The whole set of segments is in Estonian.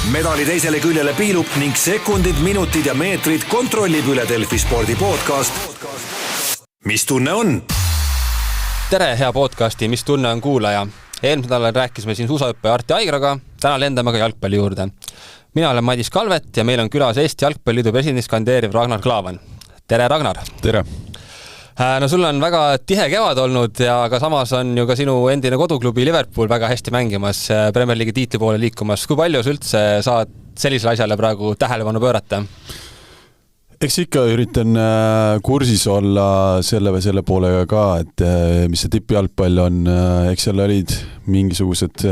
Medali teisele küljele piilub ning sekundid, minutid ja meetrid kontrollib üle Delfi spordi podcast. Mis tunne on? Tere, hea podcasti, mis tunne on kuulaja. Eelmisel nädalal rääkisime siin suusaõppe Arti Aigraga, täna lendame ka jalgpalli juurde. Mina olen Madis Kalvet ja meil on külas Eesti Jalgpalliliidu presidendis kandideeriv Ragnar Klavan. Tere, Ragnar! Tere! No sul on väga tihe kevad olnud ja ka samas on ju ka sinu endine koduklubi Liverpool väga hästi mängimas, Premier League'i tiitli poole liikumas. Kui palju sa üldse saad sellisele asjale praegu tähelepanu pöörata? Eks ikka üritan kursis olla selle või selle poolega ka, et mis see tippjalgpall on. Eks seal olid mingisugused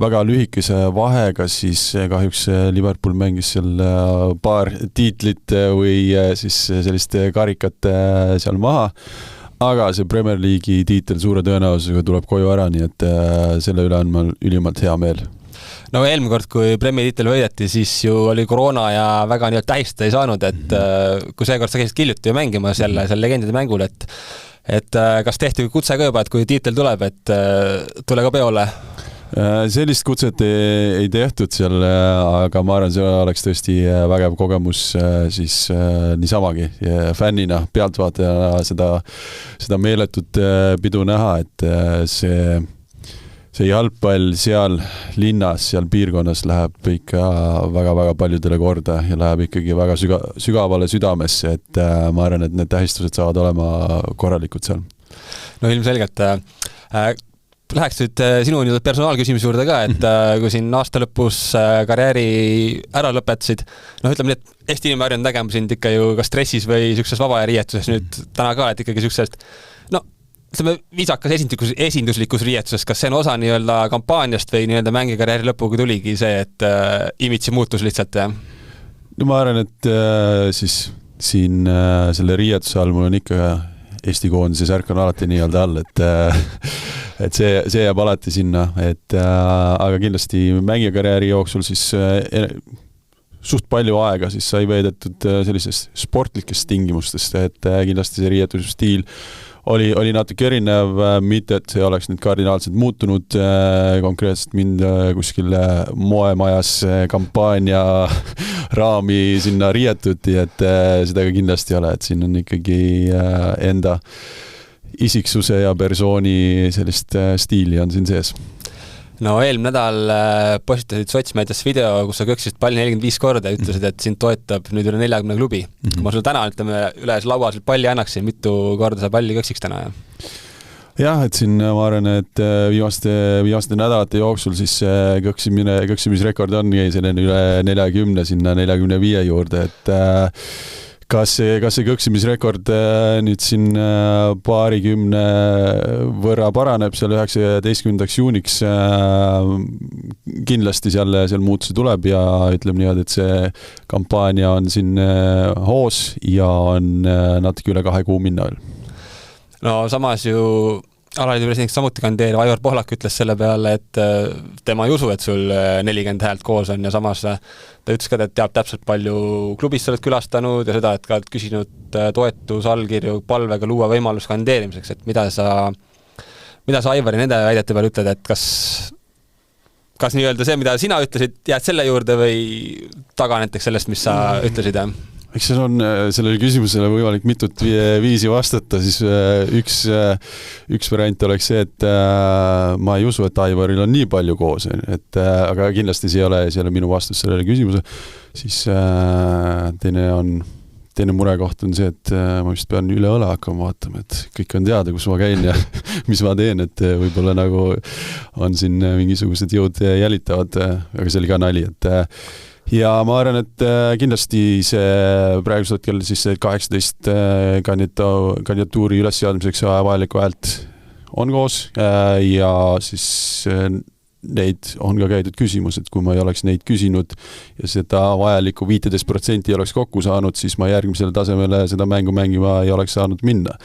väga lühikese vahega, siis kahjuks Liverpool mängis seal paar tiitlit või siis sellist karikat seal maha, aga see Premier League'i tiitel suure tõenäosusega tuleb koju ära, nii et selle üle on mul ülimalt hea meel. No eelmine kord, kui Premier tiitel võideti, siis ju oli koroona ja väga nii tähistada ei saanud, et kui seekord sa käisid hiljuti ju mängimas jälle seal legendide mängul, et kas tehti kutse ka juba, et kui tiitel tuleb, et tule ka peole? Sellist kutset ei tehtud seal, aga ma arvan, see oleks tõesti vägev kogemus siis niisamagi fännina, pealtvaatajana seda meeletut pidu näha, et see jalgpall seal linnas, seal piirkonnas läheb ikka väga-väga paljudele korda ja läheb ikkagi väga sügavale südamesse, et ma arvan, et need tähistused saavad olema korralikud seal. No ilmselgelt läheks nüüd sinu personaalküsimus juurde ka, et kui siin aasta lõpus karjääri ära lõpetasid, ütleme nii, et Eesti inimene harjunud nägema sind ikka ju kas stressis või siukses vaba ja riietuses, nüüd täna ka, et ikkagi siuksest ütleme viisakas esinduslikus riietuses, kas see on osa nii-öelda kampaaniast või nii-öelda mängikarjääri lõpuga tuligi see, et imitsi muutus lihtsalt? No ma arvan, et siis siin selle riietuse all mul on ikka Eesti koondise särk on alati nii-öelda all, et see jääb alati sinna, aga kindlasti mängijakarjääri jooksul siis suht palju aega siis sai veedetud sellisest sportlikest tingimustest, et kindlasti see riietusstiil oli natuke erinev, mitte et see oleks nüüd kardinaalselt muutunud, konkreetselt mind kuskil moemajas kampaania raami sinna riietuti, et seda ka kindlasti ei ole, et siin on ikkagi enda isiksuse ja persooni sellist stiili on siin sees. No eelmine nädal postitasid sotsmeedias video, kus sa köksisid palli 45 korda ja ütlesid, et sind toetab nüüd üle 40 klubi. Kui ma sulle täna üle laua palli annaksin, mitu korda sa palli köksiks täna? Jah, et siin ma arvan, et viimaste nädalate jooksul siis köksimisrekord on selline üle 40, sinna 45 juurde, et kas see köksimisrekord nüüd siin paarikümne võrra paraneb seal 19. juuniks, kindlasti seal muutusi tuleb ja ütleme niimoodi, et see kampaania on siin hoos ja on natuke üle 2 kuu minna veel. No samas ju alaliidu presidendiks samuti kandideeriv Aivar Pohlak ütles selle peale, et tema ei usu, et sul 40 häält koos on ja samas ta ütles ka, et teab täpselt palju klubist sa oled külastanud ja seda, et ka oled küsinud toetusallkirju palvega luua võimalus kandideerimiseks, et mida sa Aivari nende väidete peale ütled, et kas nii-öelda see, mida sina ütlesid, jääd selle juurde või taganeteks sellest, mis sa ütlesid? Eks seal on sellele küsimusele võimalik mitut viisi vastata, siis üks variant oleks see, et ma ei usu, et Aivaril on nii palju koos, aga kindlasti see ei ole minu vastus sellele küsimuse. Siis teine murekoht on see, et ma vist pean üle õla hakkama vaatama, et kõik on teada, kus ma käin ja mis ma teen, et võib-olla nagu on siin mingisugused jõud jälitavad, aga see oli ka nali, et ja ma arvan, et kindlasti see praegusel hetkel siis 18 kandidatuuri ülesseadmiseks vajalikku häält on koos ja siis neid on ka käidud küsimus, et kui ma ei oleks neid küsinud ja seda vajalikku 15% ei oleks kokku saanud, siis ma järgmisele tasemele seda mängu mängima ei oleks saanud minna.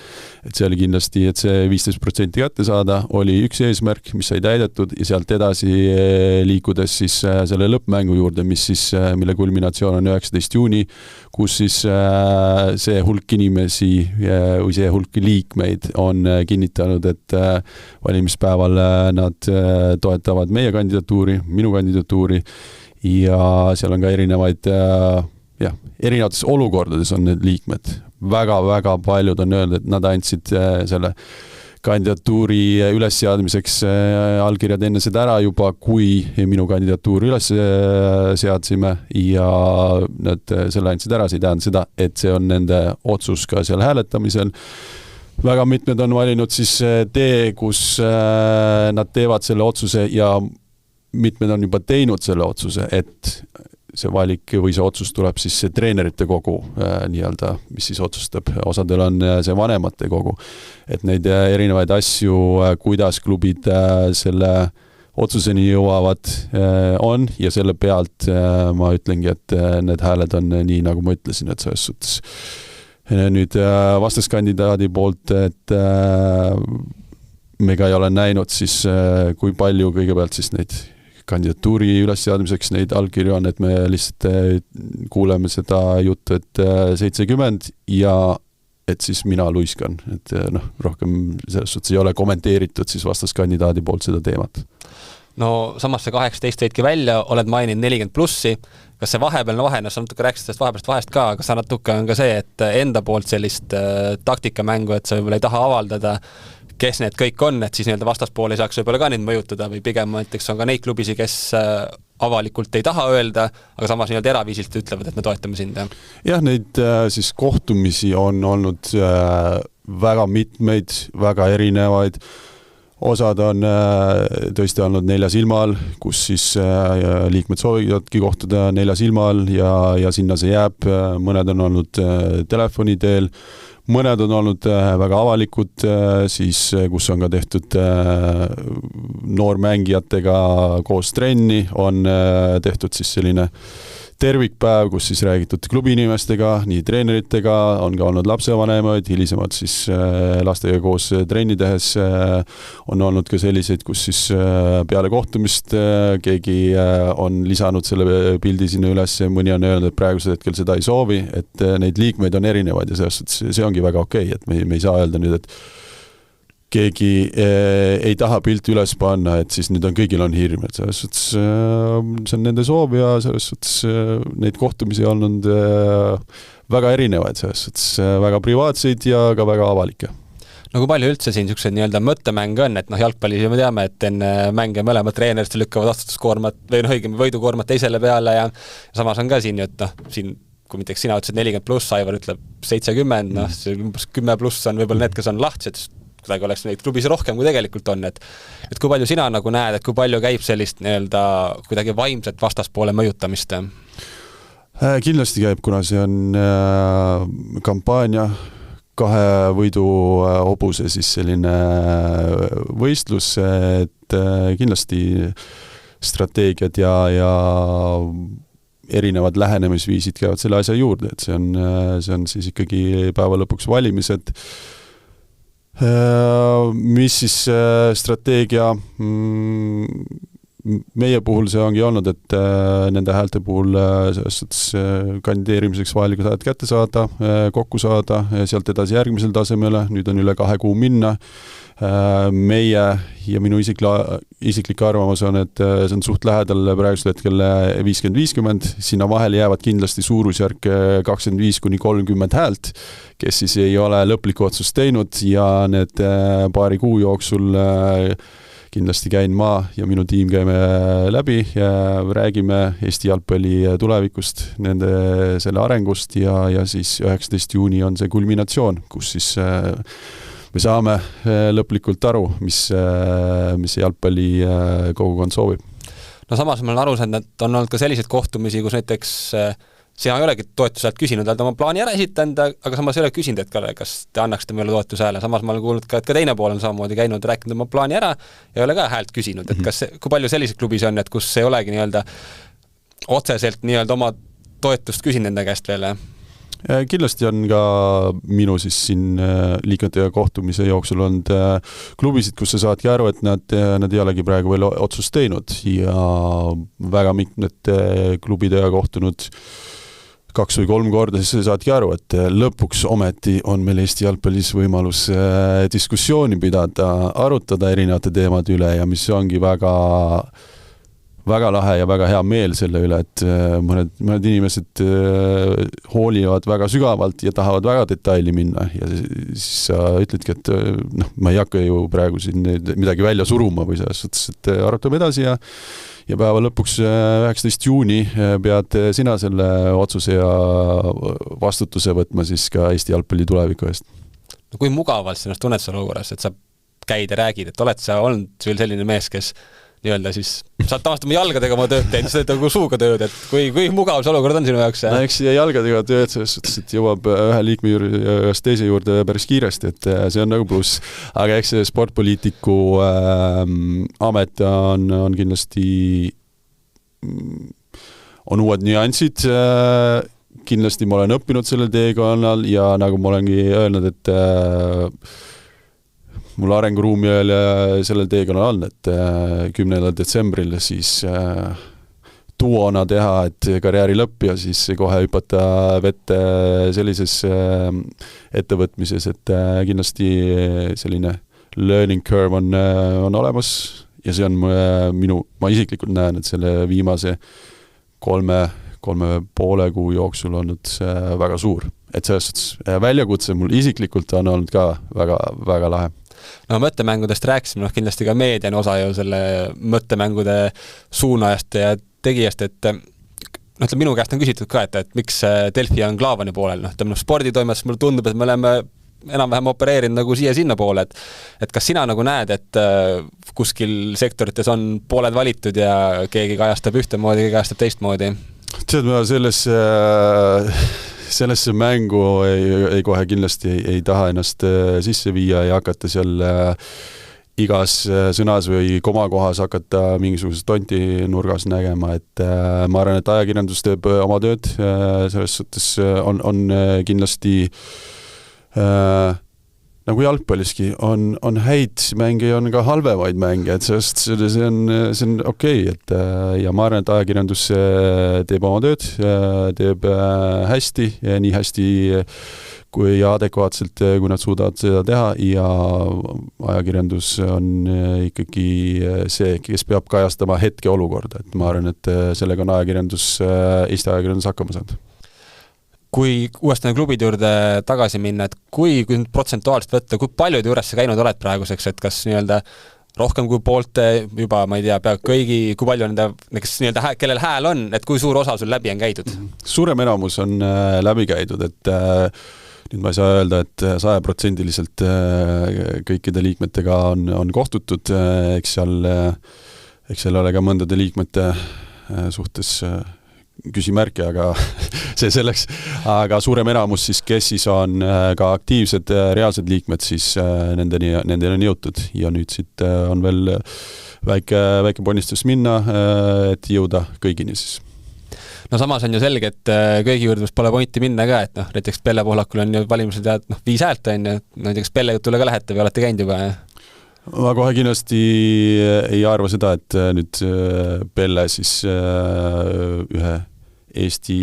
Et see oli kindlasti, et see 15% kätte saada oli üks eesmärk, mis sai täidetud ja sealt edasi liikudes siis selle lõppmängu juurde, mille kulminatsioon on 19. juuni, kus siis see hulk inimesi või see hulk liikmeid on kinnitanud, et valimispäeval nad toetavad meie kandidatuuri, minu kandidatuuri ja seal on ka erinevaid erinevates olukordades on need liikmed. Väga paljud on öelnud, et nad andsid selle kandidatuuri ülesseadmiseks allkirjad enne seda ära juba, kui minu kandidatuuri üles seadsime ja nad selle andsid ära, see ei tähenda seda, et see on nende otsus ka seal hääletamisel. Väga mitmed on valinud siis tee, kus nad teevad selle otsuse ja mitmed on juba teinud selle otsuse, et see valik või see otsus tuleb siis see treenerite kogu nii-öelda, mis siis otsustab. Osadel on see vanemate kogu. Et neid erinevaid asju, kuidas klubid selle otsuseni jõuavad on ja selle pealt ma ütlengi, et need hääled on nii, nagu ma ütlesin, et selles suhtes nüüd vastaskandidaadi poolt, et me ka ei ole näinud siis, kui palju kõigepealt siis neid kandidatuuri ülesseadmiseks neid allkirju on, et me lihtsalt kuuleme seda juttu, et 70 ja et siis mina luiskan. Et rohkem selles suhtes ei ole kommenteeritud siis vastaskandidaadi poolt seda teemat. No samas see 18 tõidki välja, oled maininud 40+. Kas see vahepealne vahe, sa natuke rääkisid sellest vahepealist vahest ka, aga sa natuke on ka see, et enda poolt sellist taktikamängu, et sa võib-olla ei taha avaldada, kes need kõik on, et siis vastaspool ei saaks võib-olla ka neid mõjutada või pigem näiteks on ka neid klubisi, kes avalikult ei taha öelda, aga samas eraviisilt ütlevad, et me toetame sind. Jah, neid siis kohtumisi on olnud väga mitmeid, väga erinevaid. Osad on tõesti olnud 4 silma all, kus siis liikmed soovivadki kohtuda 4 silma all ja sinna see jääb. Mõned on olnud telefoni teel. Mõned on olnud väga avalikud, siis, kus on ka tehtud noormängijatega koos trenni, on tehtud siis selline tervikpäev, kus siis räägitud klubi inimestega, nii treeneritega, on ka olnud lapsevanemaid, hilisemad siis lastega koos trenni tehes on olnud ka selliseid, kus siis peale kohtumist keegi on lisanud selle pildi sinna üles, mõni on öelnud, et praegusel hetkel seda ei soovi, et neid liikmeid on erinevaid ja see ongi väga okei, et me ei saa öelda nüüd, et keegi ei taha pilti üles panna, et siis nüüd kõigil on hirm, et selles suhtes see on nende soov ja selles suhtes neid kohtumisi on olnud väga erinevaid, selles suhtes väga privaatseid ja ka väga avalikke. No kui palju üldse siin niisugused nii-öelda mõttemänge on, et jalgpallis me teame, et enne mänge mõlemad treenerid lükkavad vastutuskoormat või õigemini võidukoormat teisele peale ja samas on ka siin, et siin kui mitte sina ütlesid 40+, Aivar ütleb 70, see 10+ on võib-olla need, kes on lahtised, kuidagi oleks neid klubis rohkem, kui tegelikult on, et kui palju sina nagu näed, et kui palju käib sellist nii-öelda kuidagi vaimset vastaspoole mõjutamist? Kindlasti käib, kuna see on kampaania 2 võidu hobuse siis selline võistlus, et kindlasti strateegiad ja erinevad lähenemisviisid käivad selle asja juurde, et see on siis ikkagi päeva lõpuks valimised. Mis siis strateegia meie puhul see ongi olnud, et nende häälte puhul kandideerimiseks vajalikud hääled kätte saada, kokku saada, sealt edasi järgmisel tasemele, nüüd on üle 2 kuu minna. Meie ja minu isiklik arvamus on, et see on suht lähedal praegusel hetkel 50-50, sinna vahel jäävad kindlasti suurusjärk 25-30 häält, kes siis ei ole lõplikku otsust teinud ja need paari kuu jooksul kindlasti käin ma ja minu tiim käime läbi ja räägime Eesti jalgpalli tulevikust, selle arengust ja siis 19. juuni on see kulminatsioon, kus siis me saame lõplikult aru, mis jalgpalli kogukond soovib. No samas ma olen aru saanud, et on olnud ka selliseid kohtumisi, kus näiteks sina ei olegi toetushäält küsinud, oma plaani ära esitanud, aga samas ei ole küsinud, et kas te annaksite meile toetushääle. Samas ma olen kuulnud ka, et ka teine pool on samamoodi käinud, rääkinud oma plaani ära ja ei ole ka häält küsinud. Et kui palju selliseid klubis on, et kus ei olegi nii-öelda otseselt nii-öelda oma toetust küsinud nende käest veel? Kindlasti on ka minu siis siin liikmetega kohtumise jooksul olnud klubisid, kus sa saadki aru, et nad ei olegi praegu veel otsust teinud ja väga mitmed klubidega kohtunud 2 või 3 korda, siis saadki aru, et lõpuks ometi on meil Eesti jalgpallis võimalus diskussiooni pidada, arutada erinevate teemade üle ja mis ongi väga väga lahe ja väga hea meel selle üle, et mõned inimesed hoolivad väga sügavalt ja tahavad väga detaili minna ja siis sa ütledki, et ma ei hakka ju praegu siin midagi välja suruma või selles suhtes, et arutame edasi ja päeva lõpuks 19. juuni pead sina selle otsuse ja vastutuse võtma siis ka Eesti jalgpalli tuleviku eest. No kui mugavalt sa ennast tunned seal olukorras, et sa käid ja räägid, et oled sa olnud veel selline mees, kes nii-öelda siis saad tavaliselt oma jalgadega oma tööd teed, sa teed nagu suuga tööd, et kui mugav see olukord on sinu jaoks? No eks jalgadega tööd selles suhtes, et jõuab ühe liikme juurde teise juurde päris kiiresti, et see on nagu pluss. Aga eks see sportpoliitiku amet on kindlasti on uued nüansid. Kindlasti ma olen õppinud sellel teekonnal ja nagu ma olengi öelnud, et mul arenguruumi sellel teekonnal on, et 10. detsembril siis duona teha, et karjääri lõpp ja siis kohe hüpata vette sellises ettevõtmises, et kindlasti selline learning curve on olemas ja see on ma isiklikult näen, et selle viimase kolme poole kuu jooksul olnud väga suur. Et selles väljakutse mul isiklikult on olnud ka väga, väga lahe. No mõttemängudest rääkisime, kindlasti ka meedian osa ju selle mõttemängude suunajast ja tegijast, et minu käest on küsitud ka, et miks Delfi on Klaavani poolel. Sporditoimetus mulle tundub, et me oleme enam-vähem opereerinud nagu siia-sinna poole, et kas sina nagu näed, et kuskil sektorites on pooled valitud ja keegi kajastab ühtemoodi, keegi kajastab teistmoodi? Tead, ma sellesse mängu ei kohe kindlasti ei taha ennast sisse viia ja hakata seal igas sõnas või komakohas hakata mingisugusest tonti nurgas nägema, et ma arvan, et ajakirjandus teeb oma tööd, selles suhtes on kindlasti nagu jalgpalliski on häid mänge ja on ka halvemaid mänge, et see on okei, et ja ma arvan, et ajakirjandus teeb oma tööd, teeb hästi ja nii hästi kui adekvaatselt, kui nad suudavad seda teha ja ajakirjandus on ikkagi see, kes peab kajastama hetke olukorda, et ma arvan, et sellega on Eesti ajakirjandus hakkama saanud. Kui uuesti klubide juurde tagasi minna, et kui protsentuaalselt võtta, kui paljude juures sa käinud oled praeguseks, et kas nii-öelda rohkem kui poolte juba, ma ei tea, peaaegu kõigi, kui palju nende, kes nii-öelda kellel hääl on, et kui suur osa sul läbi on käidud? Suurem enamus on läbi käidud, et nüüd ma ei saa öelda, et 100% kõikide liikmetega on kohtutud, eks seal ole ka mõndade liikmete suhtes küsimärke, aga see selleks, aga suurem enamus siis, kes siis on ka aktiivsed reaalsed liikmed, siis nendeni on jõutud ja nüüd siit on veel väike ponnistus minna, et jõuda kõigini siis. No samas on ju selge, et kõigi juurde pole pointi minna ka, et näiteks Pelle Pohlakul on ju valimused ja 5 häält on ju, näiteks Pelle jutule ka lähete või olete käinud juba? Ma kohe kindlasti ei arva seda, et nüüd Pelle siis ühe Eesti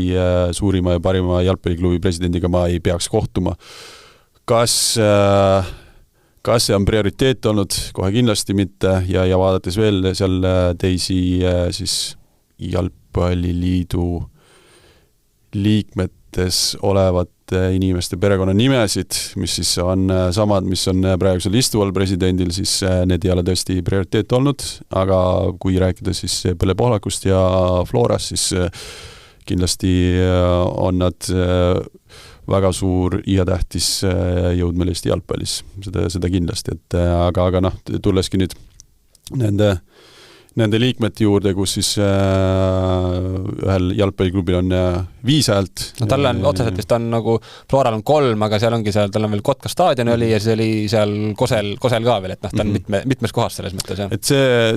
suurima ja parima jalgpalliklubi presidendiga ma ei peaks kohtuma. Kas see on prioriteet olnud? Kohe kindlasti mitte ja vaadates veel seal teisi siis jalgpalliliidu liikmetes olevat inimeste perekonnanimesid, mis siis on samad, mis on praegusel istuval presidendil, siis need ei ole tõesti prioriteet olnud, aga kui rääkida siis Pelle Pohlakust ja Florast, siis kindlasti on nad väga suur ja tähtis jõud meil Eesti jalgpallis, seda kindlasti, et aga tulleski nüüd nende liikmete juurde, kus siis ühel jalgpalliklubil on 5 häält. No tal on otseselt vist on nagu, Floral on 3, aga seal ongi seal, tal on veel Kotka staadion oli ja siis oli seal Kosel ka veel, et ta on mitmes kohas selles mõttes. Et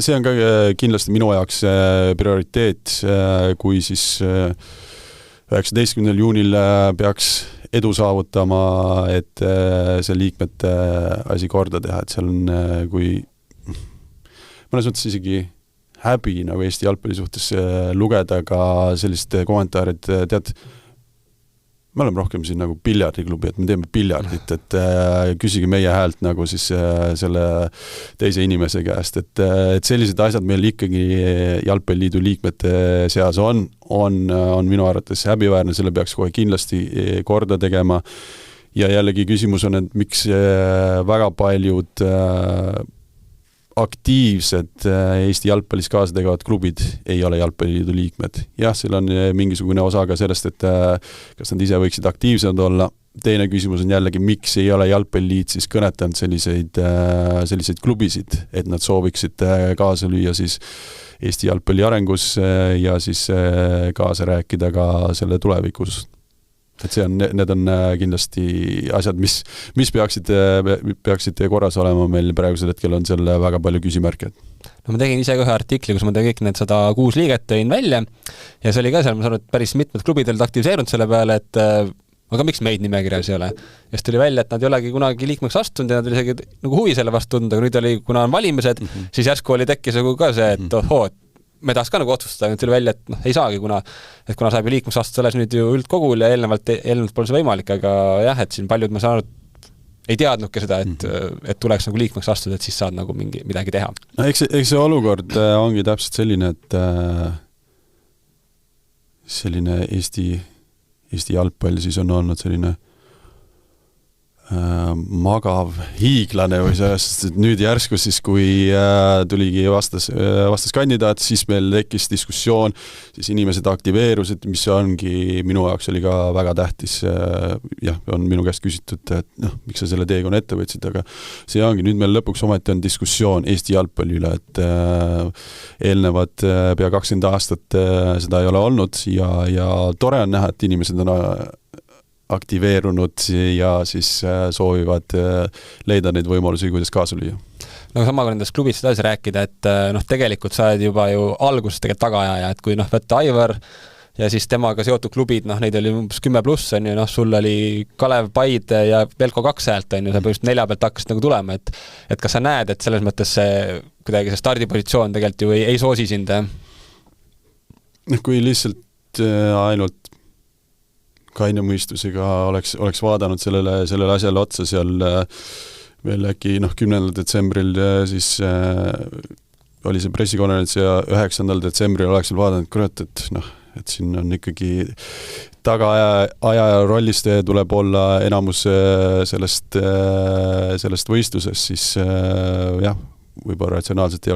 see on ka kindlasti minu jaoks prioriteet, kui siis 19. juunil peaks edu saavutama, et see liikmete asi korda teha, et seal on kui mõnes mõttes isegi häbi nagu Eesti jalgpalli suhtes lugeda ka sellist kommentaari, et tead, me oleme rohkem siin nagu piljardiklubi, et me teeme piljardit, et küsige meie häält nagu siis selle teise inimese käest, et sellised asjad meil ikkagi Jalgpalliliidu liikmete seas on minu arvates häbiväärne, selle peaks kohe kindlasti korda tegema ja jällegi küsimus on, et miks väga paljud aktiivsed Eesti jalgpallis kaasa tegevad klubid ei ole Jalgpalliliidu liikmed. Jah, seal on mingisugune osa ka sellest, et kas nad ise võiksid aktiivsed olla. Teine küsimus on jällegi, miks ei ole Jalgpalliliit siis kõnetanud selliseid klubisid, et nad sooviksid kaasa lüüa siis Eesti jalgpalli arengus ja siis kaasa rääkida ka selle tulevikus. Et need on kindlasti asjad, mis peaksid korras olema meil praegusel hetkel on selle väga palju küsimärke. No ma tegin ise ühe artikli, kus ma kõik need 106 liiget tõin välja ja see oli ka seal, ma saan, et päris mitmed klubid olid aktiviseerunud selle peale, et aga miks meid nimekirjas ei ole? Ja tuli välja, et nad ei olegi kunagi liikmeks astunud ja nad oli isegi nagu huvi selle vastu tunda, aga nüüd oli, kuna on valimised, siis järsku oli tekkis ka see, et me tahaks ka nagu otsustada, nüüd tuli välja, et ei saagi, kuna saab ju liikmeks astuda alles nüüd ju üldkogul ja eelnevalt pole see võimalik, aga jah, et siin paljud ma saan aru, ei teadnudki seda, et tuleks nagu liikmeks astuda, et siis saad nagu midagi teha. No, eks see olukord ongi täpselt selline, et selline Eesti jalgpall siis on olnud selline magav hiiglane või sellest, et nüüd järsku siis, kui tuligi vastas kandidaat, siis meil tekkis diskussioon, siis inimesed aktiveerusid, mis ongi minu jaoks oli ka väga tähtis, jah, on minu käest küsitud, et miks sa selle teekonna ette võtsid, aga see ongi, nüüd meil lõpuks ometi on diskussioon Eesti jalgpalli üle, et eelnevad pea 20 aastat seda ei ole olnud ja tore on näha, et inimesed on aktiveerunud ja siis soovivad leida neid võimalusi, kuidas kaasa lüüa. No sama kui nendest klubist edasi rääkida, et tegelikult sa oled juba ju alguses tegelikult tagaajaja, et kui võtta Aivar ja siis temaga seotud klubid, neid oli umbes 10+, sul oli Kalev, Paide ja Velko 2 häält, sa põhimõtteliselt 4 pealt hakkasid nagu tulema, et kas sa näed, et selles mõttes kuidagi see stardipositsioon tegelikult ju ei soosi sind? Kui lihtsalt ainult kaine mõistusega oleks vaadanud sellele asjale otsa seal veel äkki 10. detsembril siis oli see pressikonverents ja 9. detsembril oleks veel vaadanud, kurat, et siin on ikkagi tagaaja rollist tuleb olla enamus sellest võistlusest, siis jah, võib-olla ratsionaalselt ei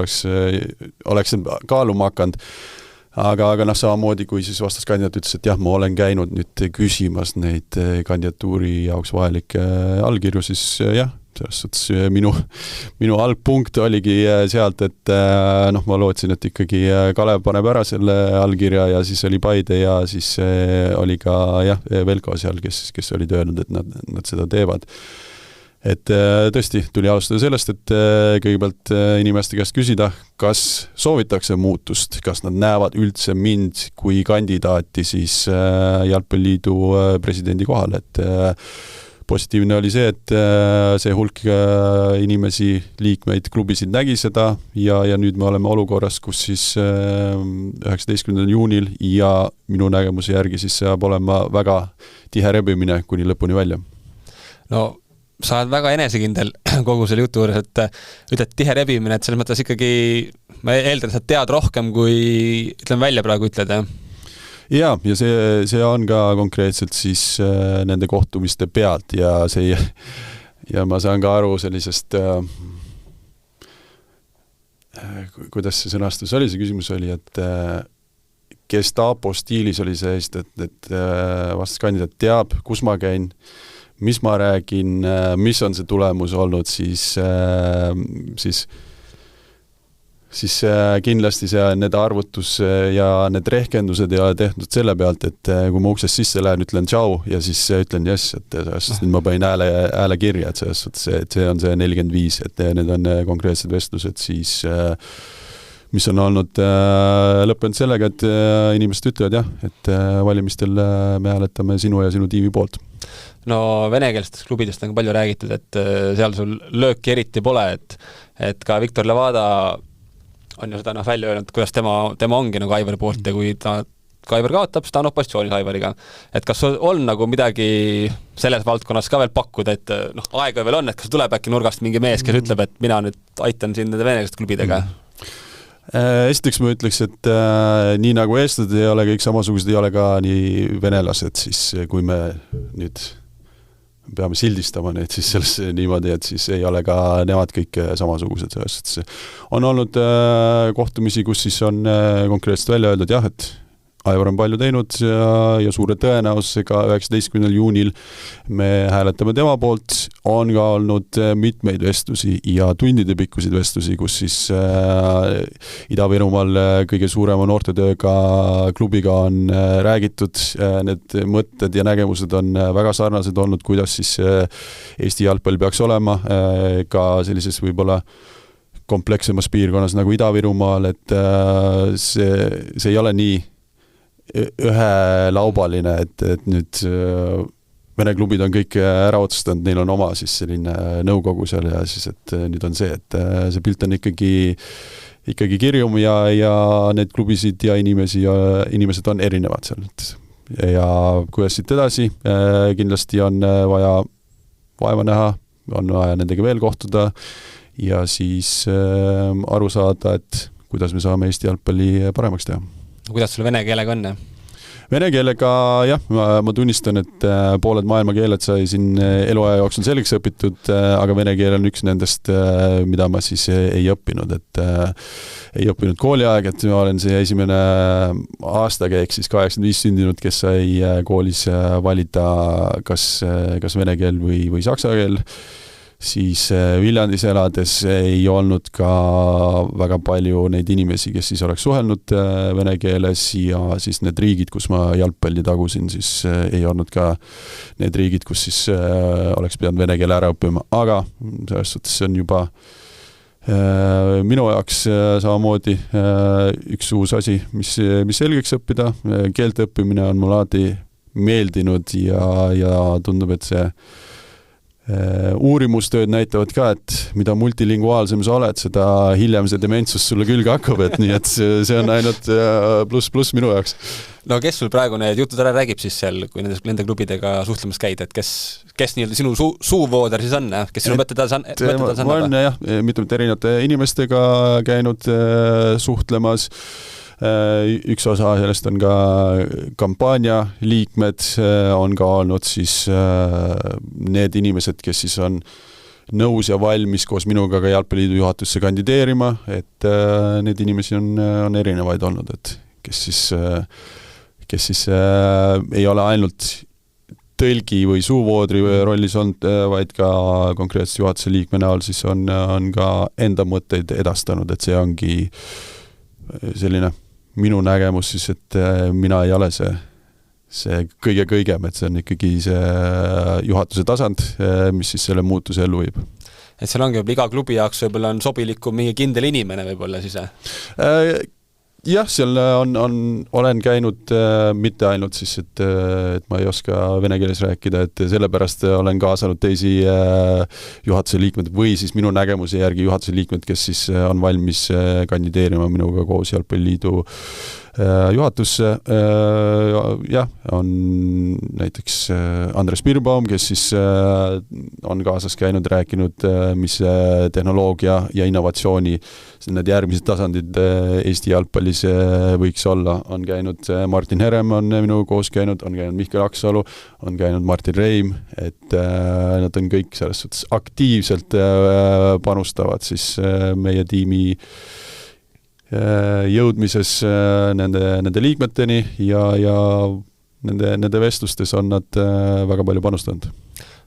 oleks kaaluma hakanud. Aga samamoodi, kui siis vastaskandidaat ütles, et jah, ma olen käinud nüüd küsimas neid kandidatuuri jaoks vajalikke allkirju, siis jah, selles suhtes minu algpunkt oligi sealt, et ma lootsin, et ikkagi Kalev paneb ära selle allkirja ja siis oli Paide ja siis oli ka jah, Velko seal, kes olid öelnud, et nad seda teevad. Et tõesti tuli alustada sellest, et kõigepealt inimeste käest küsida, kas soovitakse muutust, kas nad näevad üldse mind kui kandidaati siis Jalgpalliliidu presidendi kohal, et positiivne oli see, et see hulk inimesi, liikmeid, klubisid nägi seda ja nüüd me oleme olukorras, kus siis 19. juunil ja minu nägemuse järgi siis saab olema väga tihe rebimine kuni lõpuni välja. No sa oled väga enesekindel kogu selle jutu juures, et ütled tihe rebimine, et selles mõttes ikkagi ma eeldan, et sa tead rohkem, kui ütleme välja praegu ütled, jah? Ja see on ka konkreetselt siis nende kohtumiste pealt ja ma saan ka aru sellisest kuidas see sõnastus oli, see küsimus oli, et Gestapo stiilis oli see, et vastaskandidaat teab, kus ma käin, mis ma räägin, mis on see tulemus olnud, siis kindlasti need arvutus ja need rehkendused ei ole tehtud selle pealt, et kui ma uksest sisse lähen, ütlen tšau ja siis ütlen jess, et nüüd ma panin hääle kirja, et see on see 45, et need on konkreetsed vestlused, siis mis on olnud lõppenud sellega, et inimesed ütlevad jah, et valimistel me hääletame sinu ja sinu tiimi poolt. No venekeelsetest klubidest on palju räägitud, et seal sul lööki eriti pole, et ka Viktor Levada on ju seda välja öelnud, kuidas tema ongi nagu Aivari poolt ja kui ta kui Aivar kaotab, siis ta on opositsioonis Aivariga. Et kas on nagu midagi selles valdkonnas ka veel pakkuda, et aega veel on, et kas tuleb äkki nurgast mingi mees, kes ütleb, et mina nüüd aitan siin nende venelased klubidega? Esiteks ma ütleks, et nii nagu eestlased ei ole kõik samasugused, ei ole ka nii venelased, siis kui me nüüd peame sildistama neid siis selles niimoodi, et siis ei ole ka nemad kõik samasugused selles, et on olnud kohtumisi, kus siis on konkreetselt välja öeldud jah, et Aivar on palju teinud ja suure tõenäosusega 19. juunil me hääletame tema poolt, on ka olnud mitmeid vestlusi ja tundide pikkusid vestlusi, kus siis Ida-Virumaal kõige suurema noortetööga klubiga on räägitud, need mõtted ja nägemused on väga sarnased olnud, kuidas siis Eesti jalgpall peaks olema, ka sellises võib-olla komplekssemas piirkonnas nagu Ida-Virumaal, et see ei ole nii ühelaubaline, et nüüd Vene klubid on kõik ära otsustanud, neil on oma siis selline nõukogu seal ja siis, et nüüd on see, et see pilt on ikkagi kirjum ja need klubisid ja inimesed on erinevad seal. Ja kuidas siit edasi, kindlasti on vaja vaeva näha, on vaja nendega veel kohtuda ja siis aru saada, et kuidas me saame Eesti jalgpalli paremaks teha. Kuidas sul vene keelega on? Vene keelega jah, ma tunnistan, et pooled maailma keeled sai siin eluaja jooksul selgeks õpitud, aga vene keel on üks nendest, mida ma siis ei õppinud, et ei õppinud kooliaeg, et ma olen see esimene aastakäik siis 85 sündinud, kes sai koolis valida kas vene keel või saksa keel. Siis Viljandis elades ei olnud ka väga palju neid inimesi, kes siis oleks suhelnud vene keeles ja siis need riigid, kus ma jalgpalli tagusin, siis ei olnud ka need riigid, kus siis oleks pidanud vene keele ära õppima, aga selles suhtes see on juba minu jaoks samamoodi üks uus asi, mis selgeks õppida. Keelte õppimine on mul alati meeldinud ja tundub, et see uurimustööd näitavad ka, et mida multilinguaalsem sa oled, seda hiljem see dementsus sulle külge hakkab, et nii, et see on ainult pluss minu jaoks. No kes sul praegu need jutud ära räägib siis seal, kui nende klubidega suhtlemas käid, et kes nii-öelda sinu suuvooder siis on, kes sinu mõtted annab? Ma olen jah, mitmete erinevate inimestega käinud suhtlemas. Üks osa sellest on ka kampaania liikmed, on ka olnud siis need inimesed, kes siis on nõus ja valmis koos minuga ka Jalgpalliliidu juhatusse kandideerima, et need inimesi on erinevaid olnud, et kes siis ei ole ainult tõlgi või suuvoodri rollis olnud, vaid ka konkreetselt juhatuse liikme näol siis on ka enda mõtteid edastanud, et see ongi selline minu nägemus siis, et mina ei ole see kõigem, et see on ikkagi see juhatuse tasand, mis siis selle muutuse ellu viib. Et seal ongi iga klubi jaoks võib-olla on sobilikum mingi kindel inimene võib-olla siis? Jah, seal olen käinud mitte ainult siis, et ma ei oska vene keeles rääkida, et sellepärast olen kaasanud teisi juhatuse liikmed või siis minu nägemuse järgi juhatuse liikmed, kes siis on valmis kandideerima minuga koos Jalgpalliliidu juhatusse. Jah, on näiteks Andres Birbaum, kes siis on kaasas käinud, rääkinud, mis tehnoloogia ja innovatsiooni need järgmised tasandid Eesti jalgpallis võiks olla. On käinud Martin Herem, on minuga koos käinud, on käinud Mihkel Aksalu, on käinud Martin Reim, et nad on kõik selles suhtes aktiivselt panustavad siis meie tiimi jõudmises nende liikmeteni ja nende vestlustes on nad väga palju panustanud.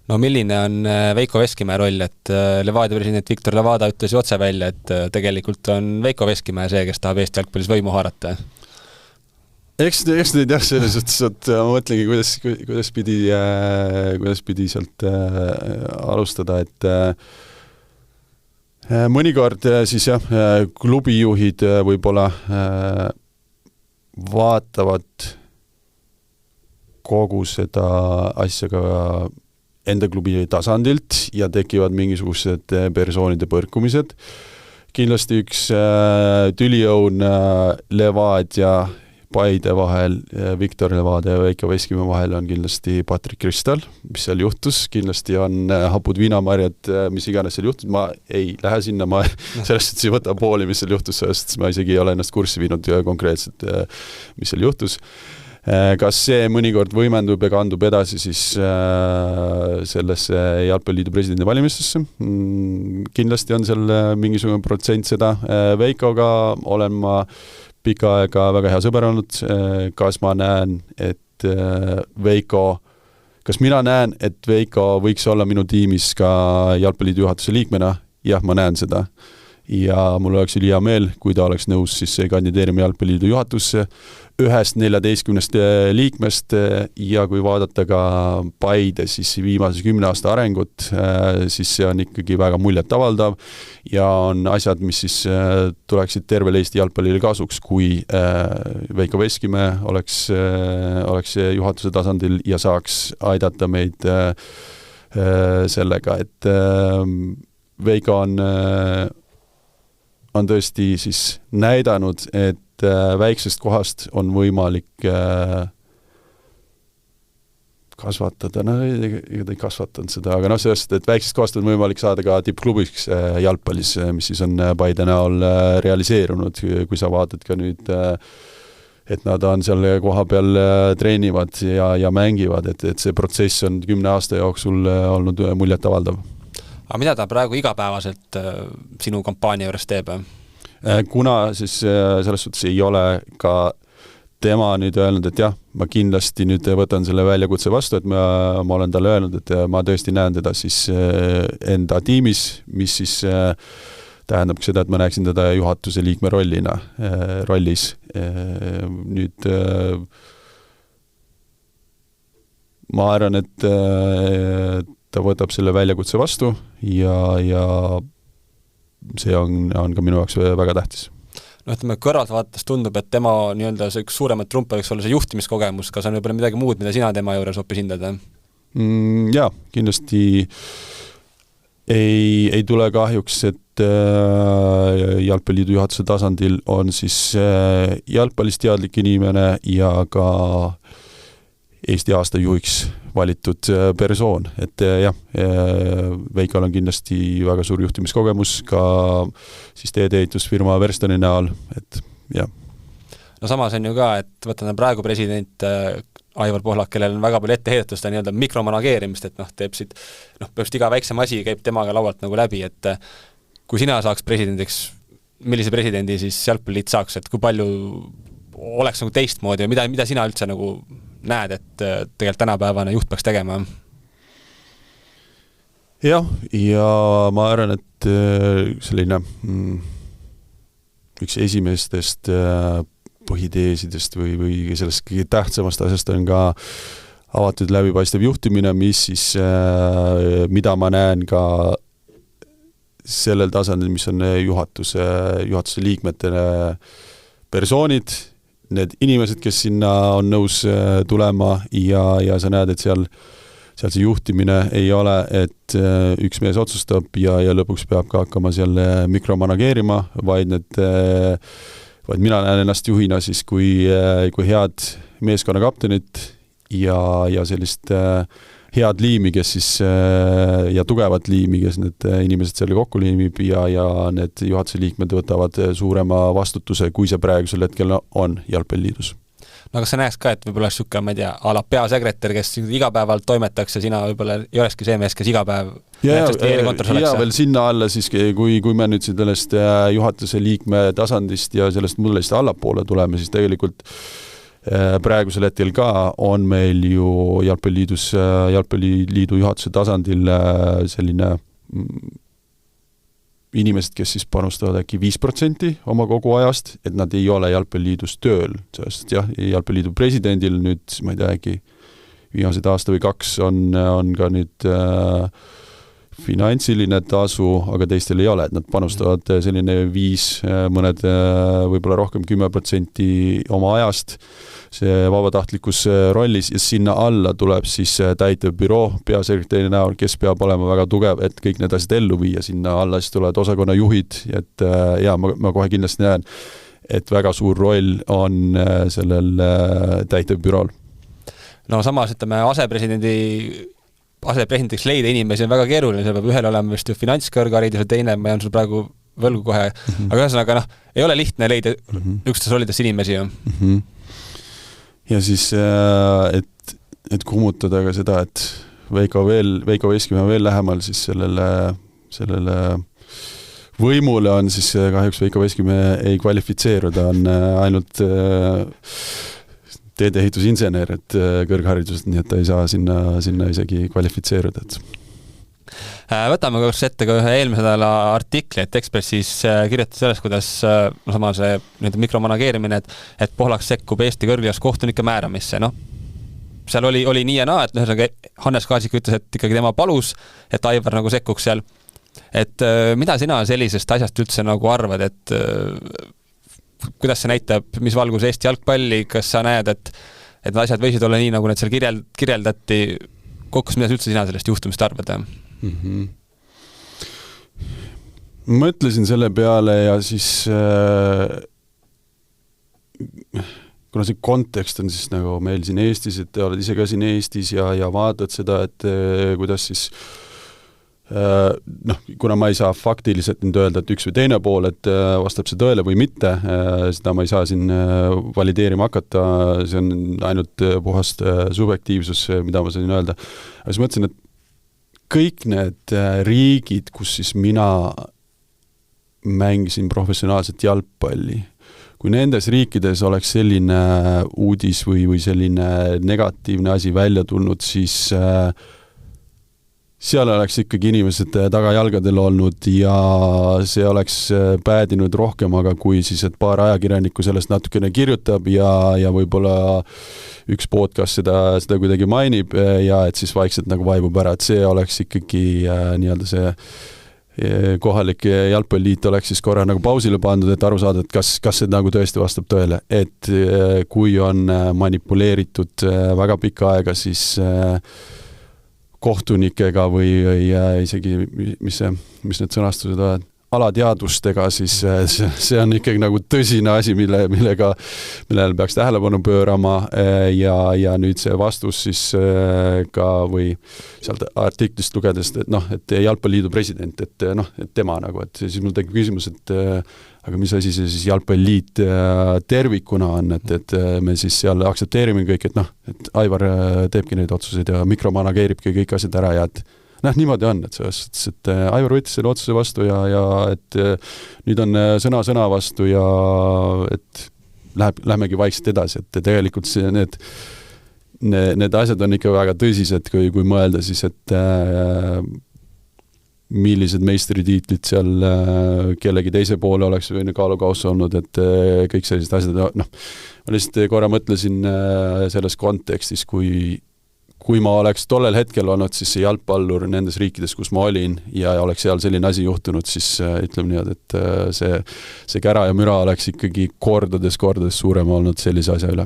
No milline on Veiko Veskimäe roll, et Levadia president Viktor Levada ütles ju otse välja, et tegelikult on Veiko Veskimäe see, kes tahab Eesti jalgpallis võimu haarata? Eks nüüd jah, selles suhtes, et ma mõtlengi, kuidas pidi sealt alustada, et mõnikord siis jah, klubijuhid võib-olla vaatavad kogu seda asja ka enda klubi tasandilt ja tekivad mingisugused persoonide põrkumised. Kindlasti üks tüliõun Levadia Paide vahel, Viktor Levade ja Veiko Veskimäe vahel on kindlasti Patrick Kristal, mis seal juhtus, kindlasti on hapud viinamarjad, mis iganes seal juhtus, ma ei lähe sinna, ma sellest ei võta pooli, mis seal juhtus, sest ma isegi ei ole ennast kurssi viinud konkreetselt, mis seal juhtus. Kas see mõnikord võimendub ja kandub edasi siis sellesse Jalgpalliliidu presidendi valimistesse? Kindlasti on seal mingisugune protsent seda. Veikoga olen ma pikka aega väga hea sõber olnud. Kas mina näen, et Veiko võiks olla minu tiimis ka Jalgpalliliidu juhatuse liikmena? Jah, ma näen seda. Ja mul oleks hea meel, kui ta oleks nõus siis kandideerima Jalgpalliliidu juhatusse 14 liikmest ja kui vaadata ka Paide siis viimase 10 aasta arengut, siis see on ikkagi väga muljet avaldav ja on asjad, mis siis tuleksid tervel Eesti jalgpallile kasuks, kui Veiko Veskimäe oleks juhatuse tasandil ja saaks aidata meid sellega, et Veiko on tõesti siis näidanud, et väiksest kohast on võimalik kasvatada, ega ta ei kasvatanud seda, aga sellest, et väiksest kohast on võimalik saada ka tippklubiks jalgpallis, mis siis on Paide näol realiseerunud, kui sa vaatad ka nüüd, et nad on seal koha peal treenivad ja mängivad, et see protsess on 10 aasta jooksul olnud muljet avaldav. Aga mida ta praegu igapäevaselt sinu kampaania juures teeb? Kuna siis selles suhtes ei ole ka tema nüüd öelnud, et jah, ma kindlasti nüüd võtan selle väljakutse vastu, et ma olen talle öelnud, et ma tõesti näen teda siis enda tiimis, mis siis tähendab seda, et ma näeksin teda juhatuse liikme rollis. Nüüd ma arvan, et ta võtab selle väljakutse vastu ja see on ka minu jaoks väga tähtis. Ütleme, kõrvalt vaatas tundub, et tema nii-öelda see üks suuremat trumpe võiks olla see juhtimiskogemus, kas on võib-olla midagi muud, mida sina tema juures hoopis hindad? Jaa, kindlasti ei tule kahjuks, et Jalgpalliliidu juhatuse tasandil on siis jalgpallist teadlik inimene ja ka Eesti aasta juhiks valitud persoon, et jah, Veikol on kindlasti väga suur juhtimiskogemus ka siis teedeehitusfirma Verstoni näol, et jah. No samas on ju ka, et võtame praegu president Aivar Pohlak, kellel on väga palju ette heidetud seda nii-öelda mikromanageerimist, et teeb siit, põhimõtteliselt iga väiksem asi käib temaga laualt nagu läbi, et kui sina saaks presidendiks, millise presidendi siis Jalgpalliliit saaks, et kui palju oleks nagu teistmoodi ja mida sina üldse nagu näed, et tegelikult tänapäevane juht peaks tegema? Jah, ja ma arvan, et selline üks esimestest põhiteesidest või sellest kõige tähtsamast asjast on ka avatud läbipaistev juhtimine, mis siis, mida ma näen ka sellel tasandil, mis on juhatuse liikmetele persoonid, need inimesed, kes sinna on nõus tulema ja sa näed, et seal see juhtimine ei ole, et üks mees otsustab ja lõpuks peab ka hakkama seal mikromanageerima, vaid mina näen ennast juhina siis kui head meeskonnakaptenit ja sellist head liimi, kes siis ja tugevat liimi, kes need inimesed selle kokku liimib ja need juhatuse liikmed võtavad suurema vastutuse, kui see praegusel hetkel on Jalgpalliliidus. No kas sa näeks ka, et võib-olla siuke, ma ei tea, ala peasekretär, kes igapäevalt toimetaks ja sina võib-olla ei olekski see mees, kes igapäev ja veel sinna alla siis, kui me nüüd sellest juhatuse liikme tasandist ja sellest mudelist allapoole tuleme, siis tegelikult praegusel hetkel ka on meil ju Jalgpalliliidu juhatuse tasandil selline inimesed, kes siis panustavad äkki 5% oma kogu ajast, et nad ei ole Jalgpalliliidus tööl, sest jah, Jalgpalliliidu presidendil nüüd, ma ei tea, äkki viimased aasta või 2 on ka nüüd finantsiline tasu, aga teistel ei ole, et nad panustavad selline 5, mõned võib-olla rohkem 10% oma ajast see vabatahtlikus rollis ja sinna alla tuleb siis täitev büroo peasekretäri näol, kes peab olema väga tugev, et kõik need asjad ellu viia, sinna alla siis tulevad osakonnajuhid, et ja ma kohe kindlasti näen, et väga suur roll on sellel täitevbürool. No samas, ütleme, asepresidendiks leida inimesi on väga keeruline, see peab ühel olema vist ju finantskõrgharidus ja teine, ma jään sul praegu võlgu kohe, aga ühesõnaga ei ole lihtne leida üksteise rollidest inimesi ju. Ja siis, et kummutada ka seda, et Veiko Veskimäe veel lähemal siis sellele võimule on siis kahjuks Veiko Veskimäe ei kvalifitseeru, ta on ainult teedeehitusinsener, et kõrgharidusest, nii et ta ei saa sinna isegi kvalifitseeruda. Võtame korraks ette ka ühe eelmise nädala artikli, et Ekspressis kirjutas sellest, kuidas sama see mikromanageerimine, et Pohlak sekkub Eesti kõrglas kohtunike määramisse. Seal oli nii ja naa, et Hannes Kaasik ütles, et ikkagi tema palus, et Aivar nagu sekkuks seal. Et mida sina sellisest asjast üldse nagu arvad, et kuidas see näitab, mis valgus Eesti jalgpalli, kas sa näed, et need asjad võisid olla nii, nagu need seal kirjeldati, kokkus, mida üldse sina sellest juhtumist arvad? Mõtlesin selle peale ja siis kuna see kontekst on siis nagu meil siin Eestis, et te oled ise ka siin Eestis ja vaatad seda, et kuidas siis kuna ma ei saa faktiliselt nüüd öelda, et üks või teine pool, et vastab see tõele või mitte, seda ma ei saa siin valideerima hakata, see on ainult puhast subjektiivsus, mida ma sain öelda. Aga siis mõtlesin, et kõik need riigid, kus siis mina mängisin professionaalset jalgpalli, kui nendes riikides oleks selline uudis või selline negatiivne asi välja tulnud, siis seal oleks ikkagi inimesed tagajalgadel olnud ja see oleks päädinud rohkem, aga kui siis, et paar ajakirjanikku sellest natukene kirjutab ja võib-olla üks podcast seda kuidagi mainib ja et siis vaikselt nagu vaibub ära, et see oleks ikkagi nii-öelda see kohalik jalgpalliliit oleks siis korra nagu pausile pandud, et aru saada, et kas see nagu tõesti vastab tõele, et kui on manipuleeritud väga pikka aega, siis kohtunikega või isegi, mis need sõnastused on, alateadvustega, siis see on ikkagi nagu tõsine asi, millele peaks tähelepanu pöörama ja nüüd see vastus siis ka või sealt artiklist lugedes, et jalgpalliliidu president, et tema nagu, et siis mul tekib küsimus, et aga mis asi see siis jalgpalliliit tervikuna on, et me siis seal aktsepteerime kõik, et Aivar teebki neid otsuseid ja mikromanageeribki kõik asjad ära ja et niimoodi on, et Aivar võttis selle otsuse vastu ja et nüüd on sõna vastu ja et lähemegi vaikselt edasi, et tegelikult need asjad on ikka väga tõsised, kui mõelda siis, et millised meistritiitlid seal kellegi teise poole oleks või kaalukauss olnud, et kõik sellised asjad, ma lihtsalt korra mõtlesin selles kontekstis, kui ma oleks tollel hetkel olnud siis see jalgpallur nendes riikides, kus ma olin ja oleks seal selline asi juhtunud, siis ütleme nii, et see kära ja müra oleks ikkagi kordades suurem olnud sellise asja üle.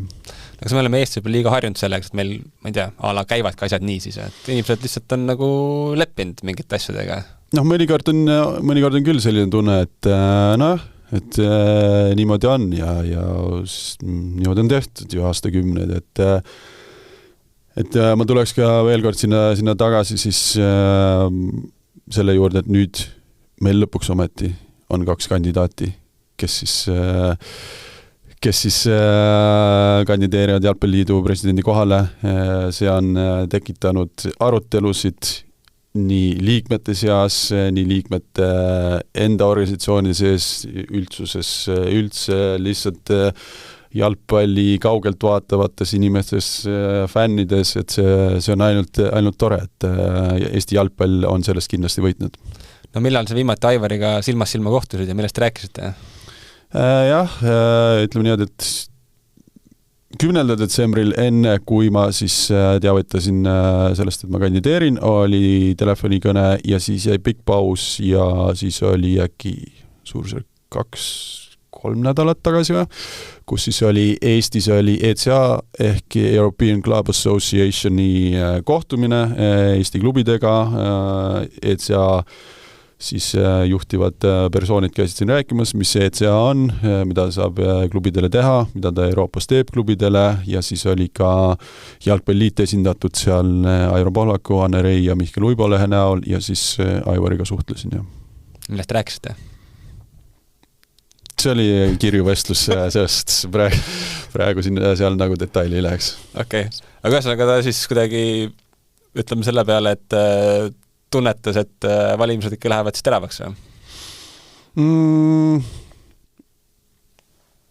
Kas me oleme Eestis liiga harjunud selleks, et meil, ma ei tea, ala käivadki asjad nii siis, et inimesed lihtsalt on nagu leppinud mingite asjadega? Mõnikord on küll selline tunne, et niimoodi on ja niimoodi on tehtud ju aastakümneid, et ma tuleks ka veel kord sinna tagasi siis selle juurde, et nüüd meil lõpuks ometi on 2 kandidaati, kes siis kandideerivad Jalgpalliliidu presidendi kohale. See on tekitanud arutelusid nii liikmete seas, nii liikmete enda organisatsiooni sees, üldsuses üldse lihtsalt jalgpalli kaugelt vaatavates inimestes, fännides, et see on ainult tore, et Eesti jalgpall on sellest kindlasti võitnud. No millal see viimati Aivariga silmas silma kohtusid ja millest rääkisite? Jah, ütleme nii, et 10. detsembril enne, kui ma siis teavitasin sellest, et ma kandideerin, oli telefonikõne ja siis jäi pikk paus ja siis oli äkki suurusjärk 2-3 nädalat tagasi, kus siis Eestis oli ECA ehk European Club Associationi kohtumine Eesti klubidega. ECA siis juhtivad persoonid käisid siin rääkimas, mis see ECA on, mida saab klubidele teha, mida ta Euroopas teeb klubidele ja siis oli ka jalgpalliliit esindatud seal Aivar Pohlaku, Anne Rei ja Mihkel Uibolehe näol ja siis Aivariga suhtlesin. Ja. Millest rääkisite? See oli kirju vestlus, sellest praegu siin seal nagu detaili ei läheks. Okei. Aga ühesõnaga ta siis kuidagi ütleme selle peale, et tunnetas, et valimised ikka lähevad siis teravaks või?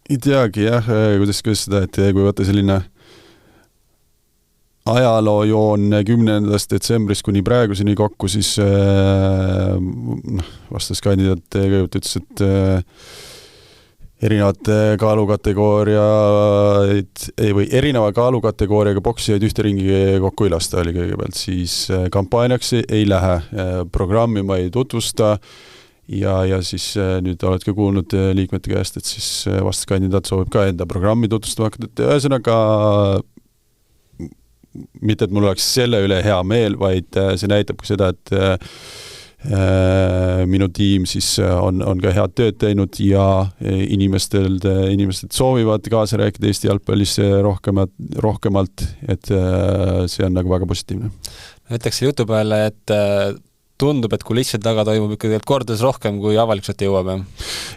Ei teagi jah, kuidas seda, et kui võtta selline ajaloojoon 10. detsembrist kuni praeguseni kokku, siis vastas kandidaat kõigepealt ütles, et erineva kaalukategooriaga poksijaid ühte ringi kokku ei lasta oli kõigepealt, siis kampaaniaks ei lähe, programmi ma ei tutvusta ja siis nüüd oled ka kuulnud liikmete käest, et siis vastaskandidaat soovib ka enda programmi tutvustama hakata, et ühesõnaga mitte, et mul oleks selle üle hea meel, vaid see näitab ka seda, et minu tiim siis on ka head tööd teinud ja inimesed soovivad kaasa rääkida Eesti jalgpallis rohkemalt, et see on nagu väga positiivne. Ütleks jutu peale, et tundub, et kulisside taga toimub ikkagi kordades rohkem, kui avalikult jõuab.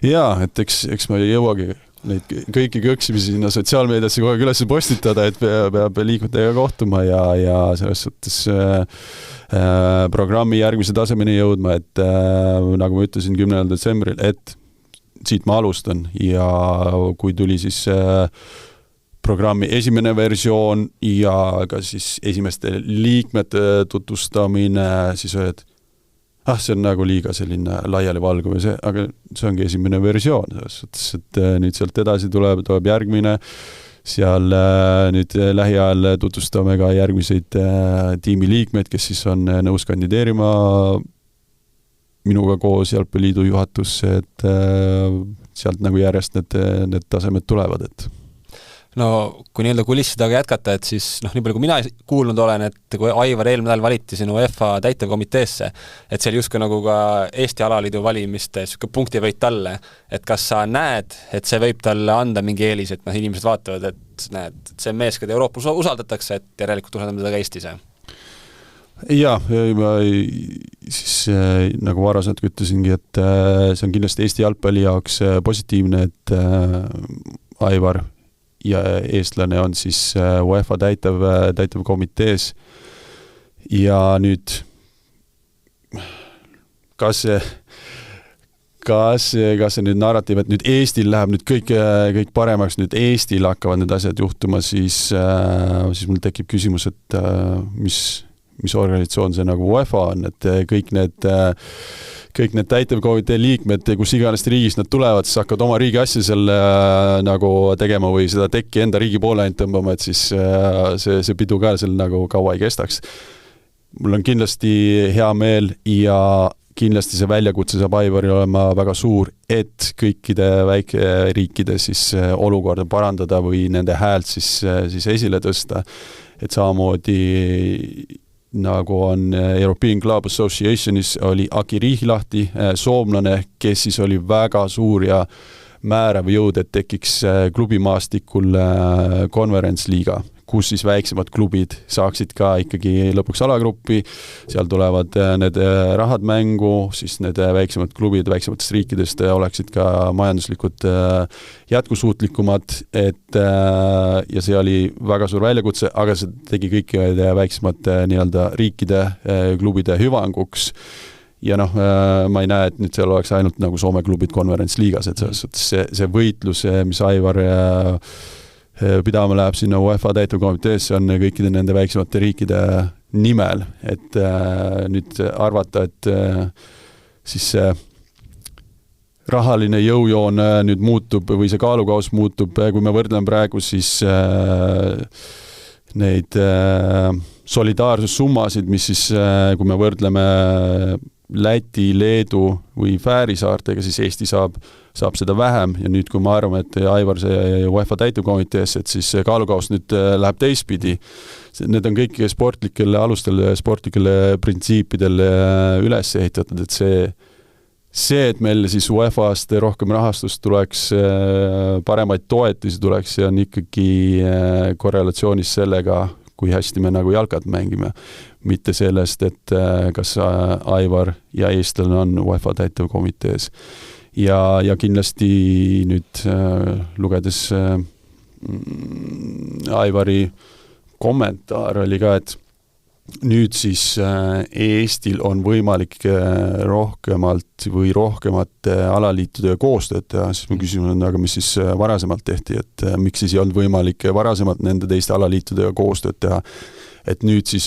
Jaa, et eks ma ei jõuagi neid kõiki kõksimisi sinna sotsiaalmeediasse kogu aeg üles postitada, et peab liikmetega kohtuma ja selles suhtes programmi järgmise tasemeni jõudma, et nagu ma ütlesin 10. detsembril, et siit ma alustan ja kui tuli siis programmi esimene versioon ja ka siis esimeste liikmete tutvustamine, siis öeld, see on nagu liiga selline laialivalguv, aga see ongi esimene versioon, et nüüd sealt edasi tuleb järgmine, seal nüüd lähiajal tutvustame ka järgmiseid tiimiliikmeid, kes siis on nõus kandideerima minuga koos Jalgpalliliidu juhatusse, et sealt nagu järjest need tasemed tulevad, et no kui nii-öelda kulissi taga jätkata, et siis nii palju kui mina kuulnud olen, et kui Aivar eelmine nädal valiti sinu UEFA täitevkomiteesse, et see oli justkui nagu ka Eesti alaliidu valimiste punktivõit talle, et kas sa näed, et see võib talle anda mingi eelis, et inimesed vaatavad, et näed, see mees, keda Euroopas usaldatakse, et järelikult usaldame teda ka Eestis? Jaa, ma siis nagu varasemalt ütlesingi, et see on kindlasti Eesti jalgpalli jaoks positiivne, et Aivar ja eestlane on siis UEFA täitevkomitees ja nüüd kas see nüüd narratiiv, et nüüd Eestil läheb nüüd kõik paremaks, nüüd Eestil hakkavad need asjad juhtuma, siis mul tekib küsimus, et mis organisatsioon see nagu UEFA on, et kõik need täitevkomitee liikmed, kus iganes riigis nad tulevad, siis hakkavad oma riigi asja selle nagu tegema või seda tekki enda riigi poole ainult tõmbama, et siis see pidu ka seal nagu kaua ei kestaks. Mul on kindlasti hea meel ja kindlasti see väljakutse saab Aivaril olema väga suur, et kõikide väikeriikide siis olukorda parandada või nende häält siis esile tõsta, et samamoodi nagu on European Club Associationis oli Aki Riihlahti, soomlane, kes siis oli väga suur ja määrav jõud, et tekiks klubimaastikul konverentsliiga, kus siis väiksemad klubid saaksid ka ikkagi lõpuks alagruppi, seal tulevad need rahad mängu, siis need väiksemad klubid väiksematest riikidest oleksid ka majanduslikud jätkusuutlikumad, et ja see oli väga suur väljakutse, aga see tegi kõikide väiksemate nii-öelda riikide klubide hüvanguks. Ja ma ei näe, et nüüd seal oleks ainult nagu Soome klubid konverentsliigas, et see võitlus, mis Aivar pidama läheb sinna UEFA täitevkomiteesse, on kõikide nende väiksemate riikide nimel, et nüüd arvata, et siis see rahaline jõujoon nüüd muutub või see kaalukaus muutub, kui me võrdleme praegu siis neid solidaarsussummasid, mis siis, kui me võrdleme Läti, Leedu või Fääri saartega, siis Eesti saab seda vähem ja nüüd, kui ma arvan, et Aivar see UEFA täitevkomiteesse, et siis kaalukaus nüüd läheb teistpidi. Need on kõik sportlikele alustele, sportlikele printsiipidele üles ehitatud, et see, et meil siis UEFA-st rohkem rahastust tuleks, paremaid toetusi tuleks, see on ikkagi korrelatsioonis sellega, kui hästi me nagu jalkat mängime. Mitte sellest, et kas Aivar ja eestlane on UEFA täitevkomitees. Ja kindlasti nüüd lugedes Aivari kommentaar oli ka, et nüüd siis Eestil on võimalik rohkemat alaliitude koostööd teha, siis mu küsimus on, aga mis siis varasemalt tehti, et miks siis ei olnud võimalik varasemalt nende teiste alaliitudega koostööd teha, et nüüd siis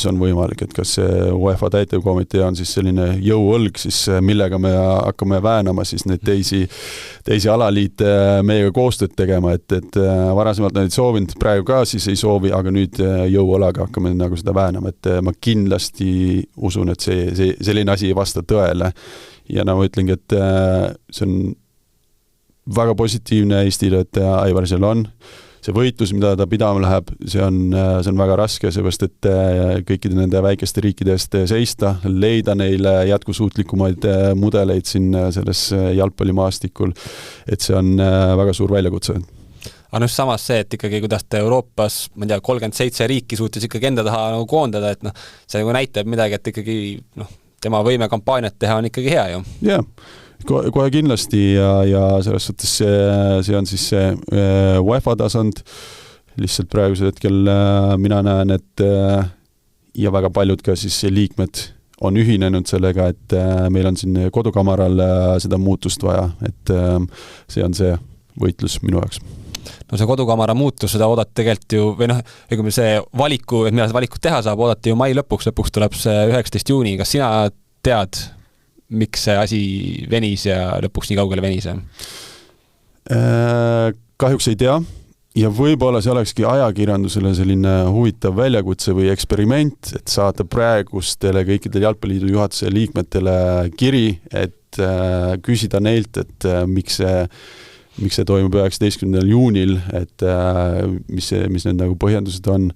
on võimalik, et kas see UEFA täitevkomitee on siis selline jõuõlg, siis millega me hakkame väänama siis neid teisi alaliite meiega koostööd tegema, et varasemalt nad ei soovinud, praegu ka siis ei soovi, aga nüüd jõuõlaga hakkame nagu seda väänama, et ma kindlasti usun, et see selline asi ei vasta tõele. Ja nagu ütlengi, et see on väga positiivne Eestile, et Aivar seal on. See võitlus, mida ta pidama läheb, see on väga raske, seepärast, et kõikide nende väikeste riikide eest seista, leida neile jätkusuutlikumaid mudeleid siin selles jalgpallimaastikul, et see on väga suur väljakutse. Aga just samas see, et ikkagi kuidas ta Euroopas, ma ei tea, 37 riiki suutis ikkagi enda taha nagu koondada, et see nagu näitab midagi, et ikkagi tema võime kampaaniat teha on ikkagi hea ju. Jah. Kohe kindlasti ja selles suhtes see on siis see UEFA tasand, lihtsalt praegusel hetkel mina näen, et ja väga paljud ka siis liikmed on ühinenud sellega, et meil on siin kodukamaral seda muutust vaja, et see on see võitlus minu jaoks. No see kodukamara muutus, seda oodati tegelikult ju, või see valiku, et mida seda valikut teha saab, oodati ju mai lõpuks tuleb see 19. juuni, kas sina tead, miks see asi venis ja lõpuks nii kaugele venis? Kahjuks ei tea ja võib-olla see olekski ajakirjandusele selline huvitav väljakutse või eksperiment, et saata praegustele kõikidele jalgpalliliidu juhatuse liikmetele kiri, et küsida neilt, et miks see toimub 19. juunil, et mis need nagu põhjendused on,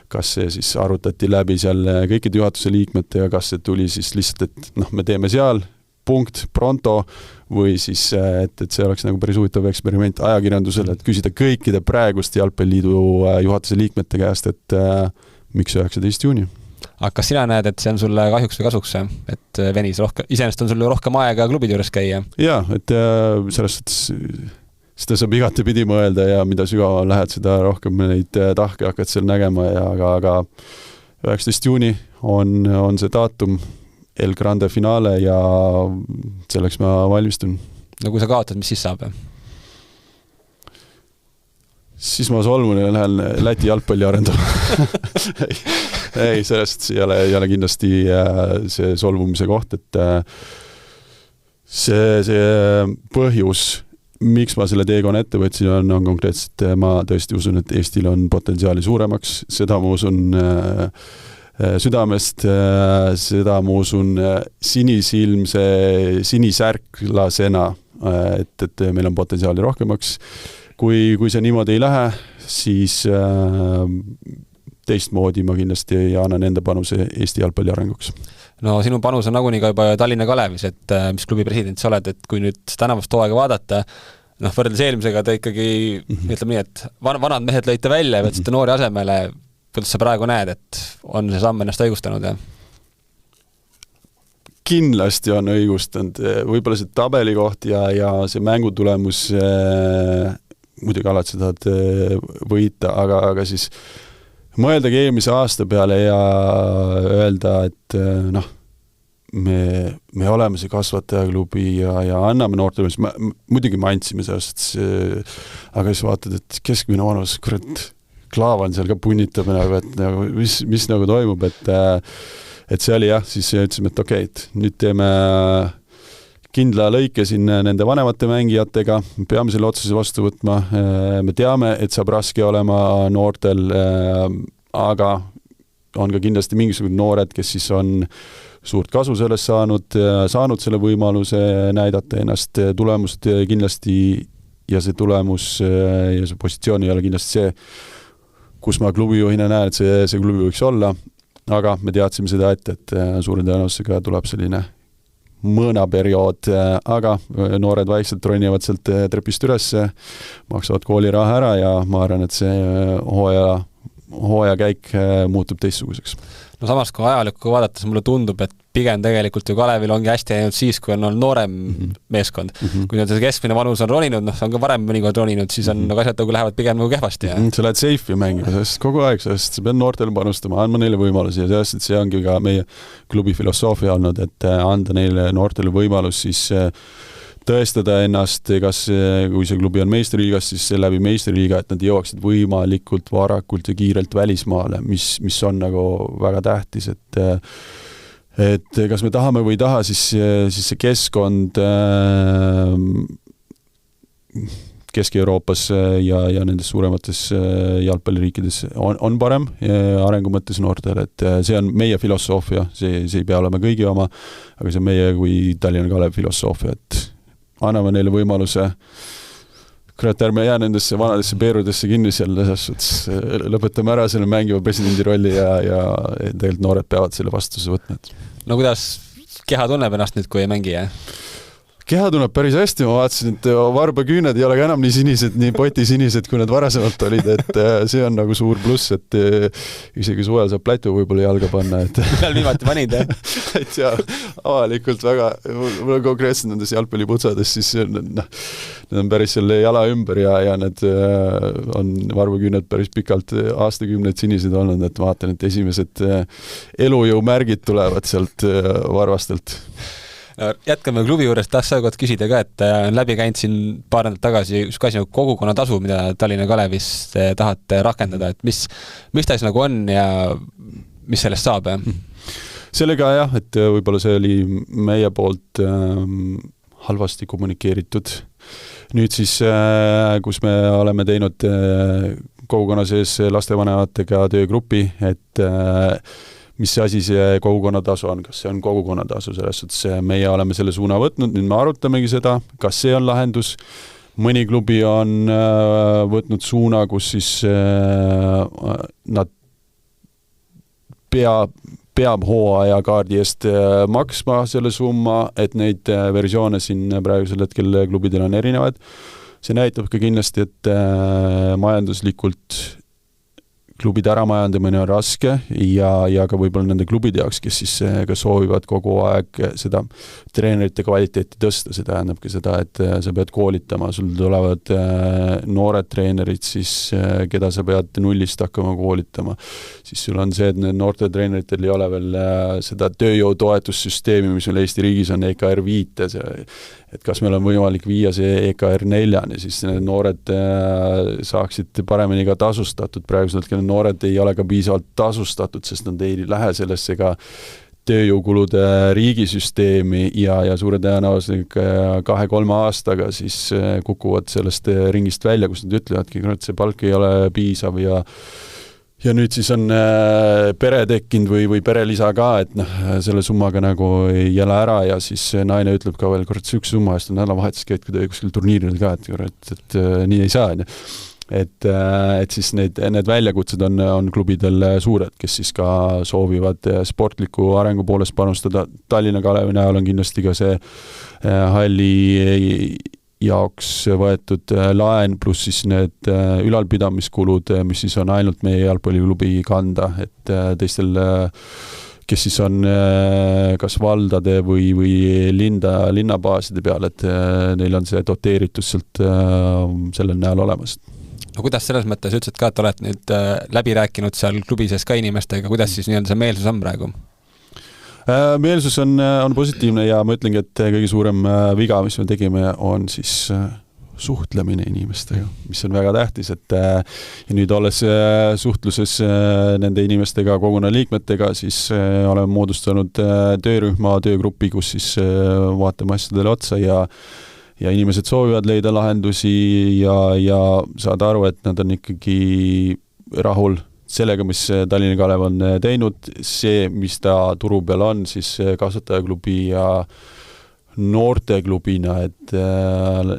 kas see siis arutati läbi seal kõikide juhatuse liikmete ja kas see tuli siis lihtsalt, et me teeme seal punkt, pronto, või siis, et see oleks nagu päris huvitav eksperiment ajakirjandusele, et küsida kõikide praegust jalgpalliliidu juhatuse liikmete käest, et miks 19. juuni. Aga kas sina näed, et see on sulle kahjuks või kasuks, et venis rohkem, iseenesest on sul rohkem aega klubide juures käia? Jaa, et selles suhtes seda saab igati pidi mõelda ja mida sügavam lähed, seda rohkem neid tahke hakkad seal nägema, aga 19. juuni on see daatum El Grande finaale ja selleks ma valmistun. No kui sa kaotad, mis siis saab? Siis ma solmun ja lähen Läti jalgpalli arendama. ei, sellest ei ole kindlasti see solvumise koht, et see põhjus, miks ma selle teekonna ette võtsin, on konkreetselt, ma tõesti usun, et Eestil on potentsiaali suuremaks, seda ma usun südamest, seda ma usun sinisilmse, sinisärklasena, et meil on potentsiaali rohkemaks. Kui see niimoodi ei lähe, siis teistmoodi ma kindlasti annan enda panuse Eesti jalgpalli arenguks. No sinu panus on nagunii ka juba Tallinna Kalevis, et mis klubi president sa oled, et kui nüüd tänavust hooaega vaadata, võrreldes eelmisega ta ikkagi, ütleme nii, et vanad mehed lõite välja ja võtsite noori asemele, kuidas sa praegu näed, et on see samm ennast õigustanud? Kindlasti on õigustanud. Võib-olla see tabeli koht ja see mängutulemus, muidugi alati sa tahad võita, aga siis mõeldagi eelmise aasta peale ja öelda, et me oleme see kasvatajaklubi ja anname noortele, muidugi me andsime sellest, aga siis vaatad, et keskmine vanus, kurat, Klaavan seal ka punnitab, et mis nagu toimub, et see oli jah, siis ütlesime, et okei, et nüüd teeme kindla lõike siin nende vanemate mängijatega, peame selle otsuse vastu võtma, me teame, et saab raske olema noortel, aga on ka kindlasti mingisugused noored, kes siis on suurt kasu sellest saanud selle võimaluse näidata ennast, tulemused kindlasti ja see tulemus ja see positsioon ei ole kindlasti see, kus ma klubijuhina näen, et see klubi võiks olla, aga me teadsime seda ette, et suure tõenäosusega tuleb selline mõõnaperiood, aga noored vaikselt ronivad sealt trepist üles, maksavad kooliraha ära ja ma arvan, et see hooaja käik muutub teistsuguseks. No samas, kui ajalikku vaadates mulle tundub, et pigem tegelikult ju Kalevil ongi hästi ainult siis, kui on olnud noorem meeskond. Kui see keskmine vanus on roninud, see on ka varem mõnikord roninud, siis on asjad nagu lähevad pigem nagu kehvasti. Sa lähed safe'i mängima, sest kogu aeg sa pead noortele panustama, andma neile võimalusi ja sellest, et see ongi ka meie klubi filosoofia olnud, et anda neile noortele võimalus siis tõestada ennast, kas kui see klubi on meistriliigas, siis läbi meistriliiga, et nad jõuaksid võimalikult varakult ja kiirelt välismaale, mis on nagu väga tähtis, et kas me tahame või ei taha, siis see keskkond Kesk-Euroopas ja nendes suuremates jalgpalliriikides on parem arengu mõttes noortele, et see on meie filosoofia, see ei pea olema kõigi oma, aga see on meie kui Tallinna Kalev filosoofia, et anname neile võimaluse, kurat, ärme jää nendesse vanadesse peerudesse kinni seal, lõpetame ära selle mängiva presidendi rolli ja tegelikult noored peavad selle vastuse võtma. No kuidas keha tunneb ennast nüüd, kui ei mängi, Keha tunneb päris hästi, ma vaatasin, et varbaküüned ei ole ka enam nii sinised, nii potisinised, kui need varasemalt olid, et see on nagu suur pluss, et isegi suvel saab plätu võib-olla jalga panna. Millal viimati panid, ei tea, avalikult väga, mul on konkreetselt nendes jalgpalliputsades, siis need on päris selle jala ümber ja need on varbaküüned päris pikalt aastakümneid sinised olnud, et vaatan, et esimesed elujõumärgid tulevad sealt varvastelt. Jätkame klubi juures, tahaks sa küsida ka, et on läbi käinud siin paar nädalat tagasi üks asi nagu kogukonnatasu, mida Tallinna Kalevis tahate rakendada, et mis ta siis nagu on ja mis sellest saab? Sellega jah, et võib-olla see oli meie poolt halvasti kommunikeeritud. Nüüd siis, kus me oleme teinud kogukonna sees lastevanematega töögrupi, et mis see asi see kogukonnatasu on, kas see on kogukonnatasu, selles suhtes meie oleme selle suuna võtnud, nüüd me arutamegi seda, kas see on lahendus. Mõni klubi on võtnud suuna, kus siis nad peab hooaja kaardi eest maksma selle summa, et neid versioone siin praegusel hetkel klubidel on erinevad. See näitab ka kindlasti, et majanduslikult klubide äramajandamine on raske ja ka võib-olla nende klubide jaoks, kes siis ka soovivad kogu aeg seda treenerite kvaliteeti tõsta, see tähendab ka seda, et sa pead koolitama, sul tulevad noored treenerid, siis keda sa pead nullist hakkama koolitama. Siis sul on see, et need noorte treeneritel ei ole veel seda tööjõutoetussüsteemi, mis meil Eesti riigis on EKR 5, et kas meil on võimalik viia see EKR 4, siis need noored saaksid paremini ka tasustatud. Praegusel hetkel noored ei ole ka piisavalt tasustatud, sest nad ei lähe sellesse ka tööjõukulude riigisüsteemi ja suure tõenäosusega 2-3 aastaga siis kukuvad sellest ringist välja, kus nad ütlevadki, et see palk ei ole piisav ja nüüd siis on pere tekkinud või perelisa ka, et selle summaga nagu ei jäle ära ja siis naine ütleb ka veel, kurat, see üks summa eest on nädalavahetus käid kuskil turniiril ka, et nii ei saa. Et siis need väljakutsed on klubidel suured, kes siis ka soovivad sportliku arengu poolest panustada. Tallinna Kalevi näol on kindlasti ka see halli jaoks võetud laen pluss siis need ülalpidamiskulud, mis siis on ainult meie jalgpalliklubi kanda, et teistel, kes siis on kas valdade või linnabaaside peal, et neil on see doteeritus sealt sellel näol olemas. No kuidas selles mõttes ütlesid ka, et oled nüüd läbi rääkinud seal klubi sees ka inimestega, kuidas siis nii-öelda see meelsus on praegu? Meelsus on positiivne ja ma ütlengi, et kõige suurem viga, mis me tegime, on siis suhtlemine inimestega, mis on väga tähtis, et ja nüüd olles suhtluses nende inimestega, koguna liikmetega, siis oleme moodustanud töörühma, töögrupi, kus siis vaatame asjadele otsa ja inimesed soovivad leida lahendusi ja saada aru, et nad on ikkagi rahul sellega, mis Tallinna Kalev on teinud, see, mis ta turu peal on, siis kasvatajaklubi ja noorteklubina, et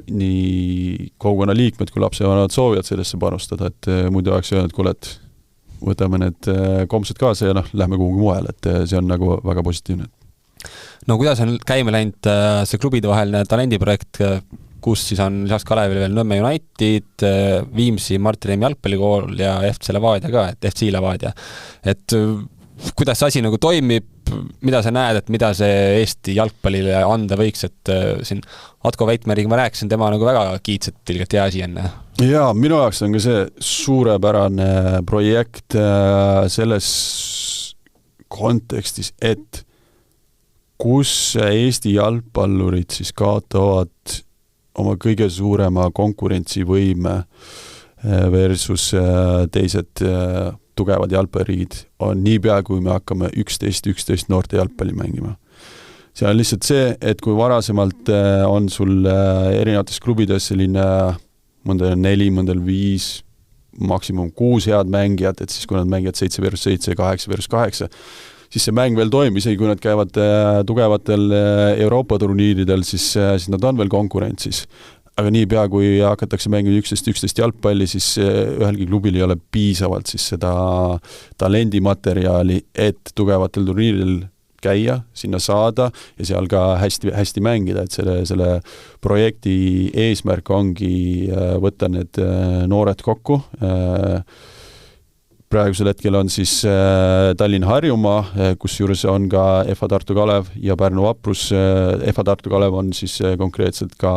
nii kogukonna liikmed kui lapsevanemad soovivad sellesse panustada, et muidu oleks öelnud, kuule, et võtame need kompsed kaasa ja lähme kuhugi mujal, et see on nagu väga positiivne. No kuidas on käima läinud see klubide vaheline talendiprojekt, kus siis on lisaks Kalevile veel Nõmme United, Viimsi Martin Reimi jalgpallikool ja FC Levadia ka, et FC Levadia. Et kuidas see asi nagu toimib, mida sa näed, et mida see Eesti jalgpallile anda võiks, et siin Atko Veitmeriga ma rääkisin, tema nagu väga kiits, et ilgelt hea asi enne. Jaa, minu jaoks on ka see suurepärane projekt selles kontekstis, et kus Eesti jalgpallurid siis kaotavad oma kõige suurema konkurentsivõime versus teised tugevad jalgpalliriigid on niipea, kui me hakkame 11 noorte jalgpalli mängima. See on lihtsalt see, et kui varasemalt on sul erinevates klubides selline mõndel 4, mõndel 5, maksimum 6 head mängijad, et siis kui nad mängivad 7 versus 7, 8 versus 8, siis see mäng veel toimis, kui nad käivad tugevatel Euroopa turniiridel, siis nad on veel konkurentsis. Aga niipea, kui hakatakse mängida 11 jalgpalli, siis ühelgi klubil ei ole piisavalt siis seda talendimateriaali, et tugevatel turniiridel käia, sinna saada ja seal ka hästi mängida, et selle projekti eesmärk ongi võtta need noored kokku. Praegusel hetkel on siis Tallinn-Harjumaa, kus juures on ka FH Tartu Kalev ja Pärnu Vaprus. FH Tartu Kalev on siis konkreetselt ka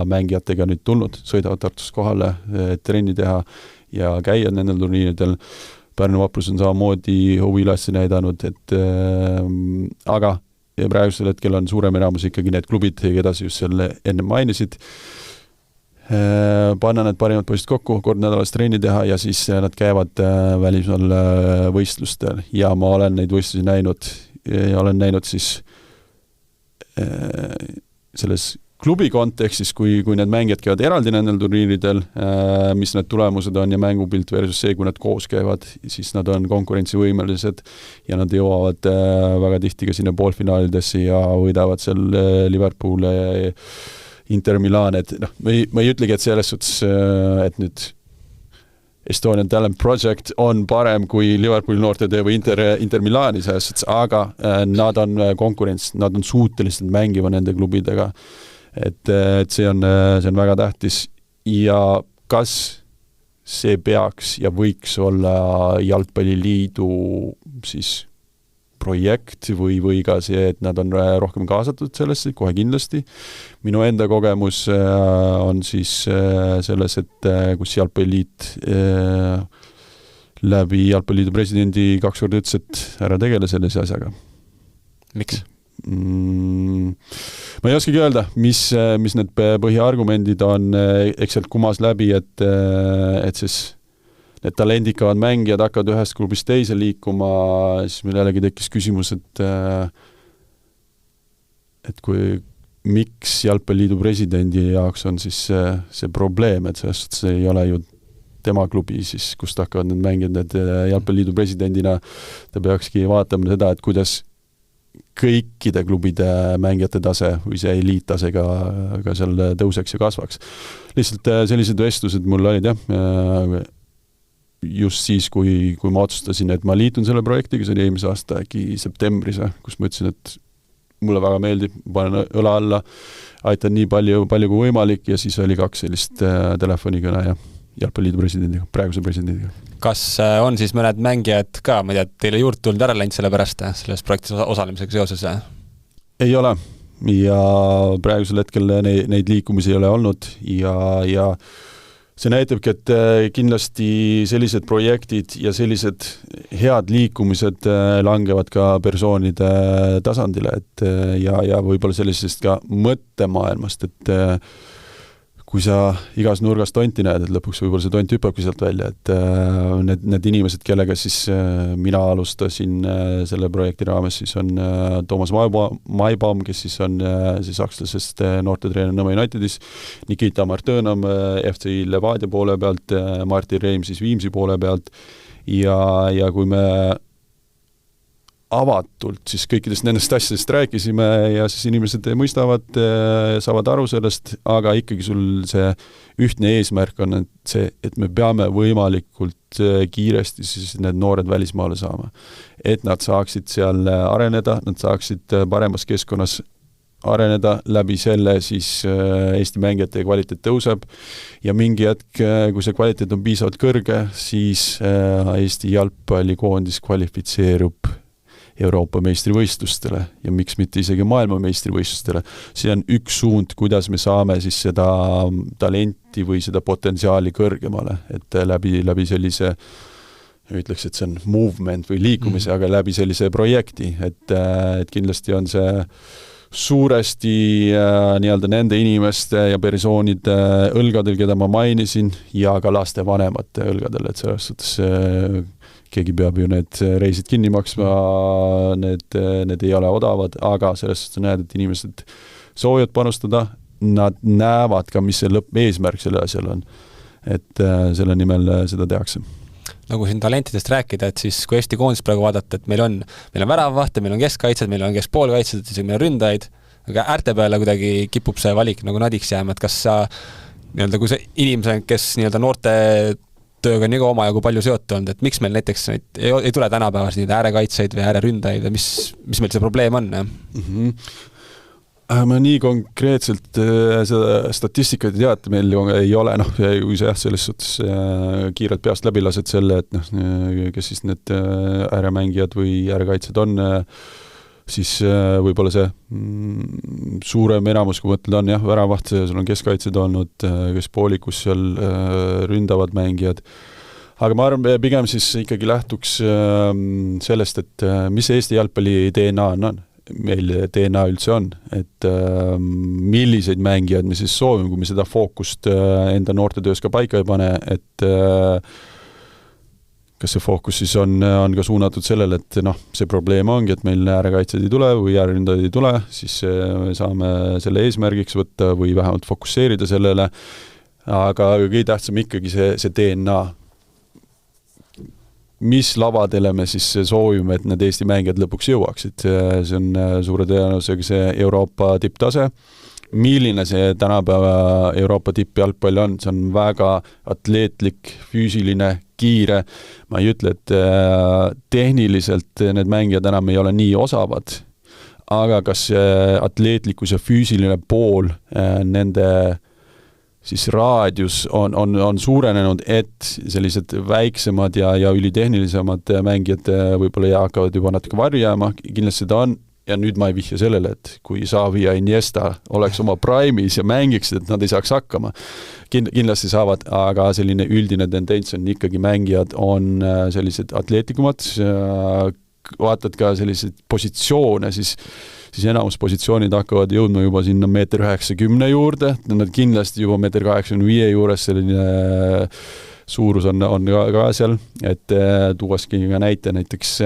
mängijatega nüüd tulnud, sõidavad Tartust kohale, et trenni teha ja käia nendel turniiridel. Pärnu Vaprus on samamoodi huvilassi näidanud, et aga ja praegusel hetkel on suurem enamus ikkagi need klubid, keda sa just selle enne mainisid. Panna need parimad poisid kokku, kord nädalas trenni teha ja siis nad käivad välismaal võistlustel ja ma olen neid võistlusi näinud ja olen näinud siis selles klubi kontekstis, kui need mängijad käivad eraldi nendel turniiridel, mis need tulemused on ja mängupilt versus see, kui nad koos käivad, siis nad on konkurentsivõimelised ja nad jõuavad väga tihti ka sinna poolfinaalidesse ja võidavad seal Liverpool Inter Milan, et ma ei ütlegi, et selles suhtes, et nüüd Estonian Talent Project on parem kui Liverpooli noortetöö või Inter Milani selles suhtes, aga nad on konkurents, nad on suutelised mängima nende klubidega, et see on väga tähtis ja kas see peaks ja võiks olla Jalgpalliliidu siis projekt või ka see, et nad on rohkem kaasatud sellesse, kohe kindlasti. Minu enda kogemus on siis selles, et kus Jalgpalliliit läbi Jalgpalliliidu presidendi 2 korda ütles, et ära tegele sellise asjaga. Miks? Ma ei oskagi öelda, mis need põhiargumendid on, eks sealt kumas läbi, et siis need talendikavad mängijad hakkavad ühest klubist teise liikuma, siis meil jällegi tekkis küsimus, et miks Jalgpalliliidu presidendi jaoks on siis see probleem, et see ei ole ju tema klubi, siis kust hakkavad need mängijad, need Jalgpalliliidu presidendina ta peakski vaatama seda, et kuidas kõikide klubide mängijate tase või see eliittase ka seal tõuseks ja kasvaks. Lihtsalt sellised vestlused mul olid just siis, kui ma otsustasin, et ma liitun selle projektiga, see oli eelmise aasta äkki septembris, kus ma ütlesin, et mulle väga meeldib, panen õla alla, aitan nii palju kui võimalik ja siis oli 2 sellist telefonikõne ja Jalgpalliliidu presidendiga, praeguse presidendiga. Kas on siis mõned mängijad ka, ma ei tea, teile juurde tulnud ära läinud selle pärast selles projektis osalemisega seoses? Ei ole ja praegusel hetkel neid liikumisi ei ole olnud ja see näitabki, et kindlasti sellised projektid ja sellised head liikumised langevad ka persoonide tasandile, et ja võib-olla sellisest ka mõttemaailmast, et kui sa igas nurgas tonti näed, et lõpuks võib-olla see tont hüppabki sealt välja, et need inimesed, kellega siis mina alustasin selle projekti raames, siis on Toomas Maibaum, kes siis on siis sakslasest noortetreener Nõmme Unitedis, Nikita Martõnam FC Levadia poole pealt, Martin Reim siis Viimsi poole pealt ja kui me avatult siis kõikidest nendest asjadest rääkisime ja siis inimesed mõistavad, saavad aru sellest, aga ikkagi sul see ühtne eesmärk on see, et me peame võimalikult kiiresti siis need noored välismaale saama. Et nad saaksid seal areneda, nad saaksid paremas keskkonnas areneda, läbi selle siis Eesti mängijate kvaliteet tõuseb ja mingi hetk, kui see kvaliteet on piisavalt kõrge, siis Eesti jalgpallikoondis kvalifitseerub Euroopa meistrivõistlustele ja miks mitte isegi maailma meistrivõistlustele. See on üks suund, kuidas me saame siis seda talenti või seda potentsiaali kõrgemale, et läbi sellise, ütleks, et see on movement või liikumise, aga läbi sellise projekti, et kindlasti on see suuresti nii-öelda nende inimeste ja persoonide õlgadel, keda ma mainisin, ja ka laste vanemate õlgadel, et selles suhtes keegi peab ju need reisid kinni maksma, need ei ole odavad, aga selles suhtes näed, et inimesed soovivad panustada, nad näevad ka, mis see lõppeesmärk selle asjal on. Et selle nimel seda tehakse. Nagu siin talentidest rääkida, et siis kui Eesti koondis praegu vaadata, et meil on väravahte, meil on keskkaitsed, meil on keskpoolkaitsed, isegi meil on ründajaid, aga äärte peale kuidagi kipub see valik nagu nadiks jääma, et kas sa nii-öelda, kui see inimese, kes nii-öelda noorte tööga nii omajagu palju seotu olnud, et miks meil näiteks ei tule tänapäevas nii äärekaitseid või ääreründajaid või mis meil see probleem on? Ma nii konkreetselt seda statistikat ei tea, et meil ei ole, kui sa selles suhtes kiirelt peast läbi lased selle, et kes siis need ääremängijad või äärekaitsed on, siis võib-olla see suurem enamus, kui mõtled, on väravaht, sul on keskkaitsed olnud, kes poolikus seal ründavad mängijad. Aga ma arvan, pigem siis ikkagi lähtuks sellest, et mis Eesti jalgpalli DNA on. Meil DNA üldse on, et milliseid mängijaid me siis soovime, kui me seda fookust enda noorte töös ka paika ei pane, et kas see fookus siis on ka suunatud sellele, et see probleem ongi, et meil äärekaitsed ei tule või ääreründajad ei tule, siis me saame selle eesmärgiks võtta või vähemalt fokusseerida sellele, aga kõige tähtsam ikkagi see DNA. Mis lavadele me siis soovime, et need Eesti mängijad lõpuks jõuaksid. See on suure tõenäosusega see Euroopa tipptase. Milline see tänapäeva Euroopa tippjalgpall on? See on väga atleetlik, füüsiline, kiire. Ma ei ütle, et tehniliselt need mängijad enam ei ole nii osavad, aga kas atleetlikkus ja füüsiline pool nende siis raadius on suurenenud, et sellised väiksemad ja ülitehnilisemad mängijad võib-olla hakkavad juba natuke varjama, kindlasti seda on. Ja nüüd ma ei vihja sellele, et kui Xavi ja Iniesta oleks oma prime'is ja mängiksid, et nad ei saaks hakkama. Kindlasti saavad, aga selline üldine tendents on ikkagi mängijad on sellised atleetikumad, vaatad ka sellised positsioone, siis enamus positsioonid hakkavad jõudma juba sinna 1,90 m juurde, nad kindlasti juba 1,85 m juures selline suurus on ka seal, et tuuaski ka näite, näiteks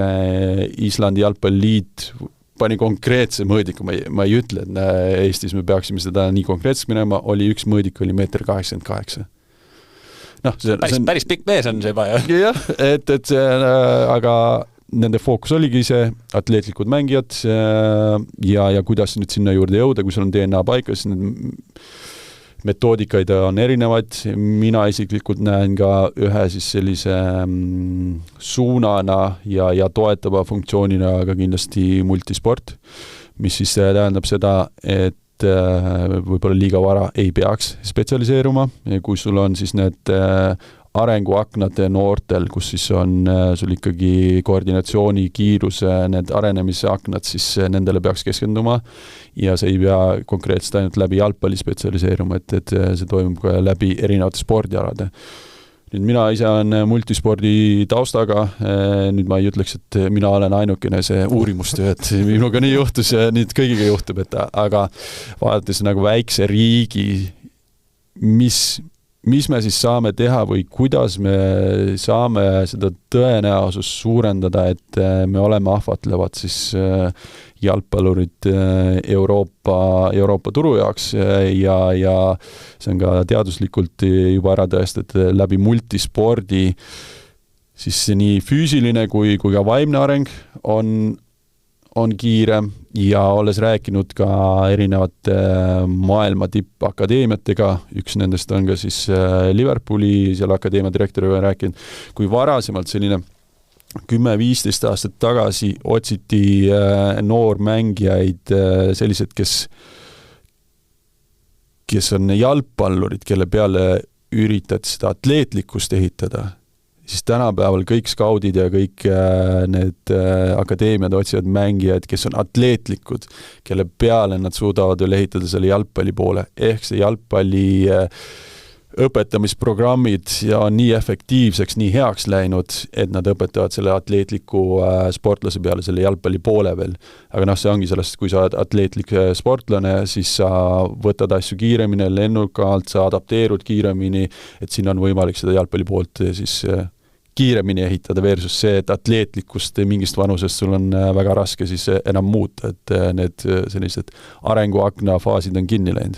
Islandi jalgpalliliit pani konkreetse mõõdiku, ma ei ütle, et Eestis me peaksime seda nii konkreetselt minema, oli üks mõõdik, oli 1,88 m. Päris pikk mees on see juba, jah? Jah, et see, aga nende fookus oligi see atleetlikud mängijad ja kuidas nüüd sinna juurde jõuda, kui sul on DNA paika, siis need metoodikaid on erinevaid. Mina isiklikult näen ka ühe siis sellise suunana ja toetava funktsioonina ka kindlasti multisport, mis siis tähendab seda, et võib-olla liiga vara ei peaks spetsialiseeruma, kui sul on siis need arenguaknad noortel, kus siis on sul ikkagi koordinatsiooni, kiiruse, need arenemise aknad, siis nendele peaks keskenduma ja see ei pea konkreetselt ainult läbi jalgpalli spetsialiseeruma, et see toimub ka läbi erinevate spordialade. Nüüd mina ise olen multispordi taustaga, nüüd ma ei ütleks, et mina olen ainukene see uurimustöö, et minuga nii juhtus ja nüüd kõigiga juhtub, aga vaadates nagu väikse riigi, mis me siis saame teha või kuidas me saame seda tõenäosust suurendada, et me oleme ahvatlevad siis jalgpallurid Euroopa turu jaoks ja see on ka teaduslikult juba ära tõestatud läbi multispordi, siis nii füüsiline kui ka vaimne areng on on kiire ja olles rääkinud ka erinevate maailma tippakadeemiatega, üks nendest on ka siis Liverpooli seal akadeemia direktoriga rääkinud, kui varasemalt selline 10-15 aastat tagasi otsiti noormängijaid sellised, kes on jalgpallurid, kelle peale üritati seda atleetlikkust ehitada, siis tänapäeval kõik skaudid ja kõik need akadeemiad otsivad mängijaid, kes on atleetlikud, kelle peale nad suudavad üle ehitada selle jalgpalli poole. Ehk see jalgpalli õpetamisprogrammid on nii efektiivseks, nii heaks läinud, et nad õpetavad selle atleetliku sportlase peale selle jalgpalli poole veel. Aga see ongi sellest, kui sa oled atleetlik sportlane, siis sa võtad asju kiiremini, lennukalt, sa adapteerud kiiremini, et siin on võimalik seda jalgpalli poolt siis kiiremini ehitada versus see, et atleetlikkust mingist vanusest sul on väga raske siis enam muuta, et need sellised arenguakna faasid on kinni läinud.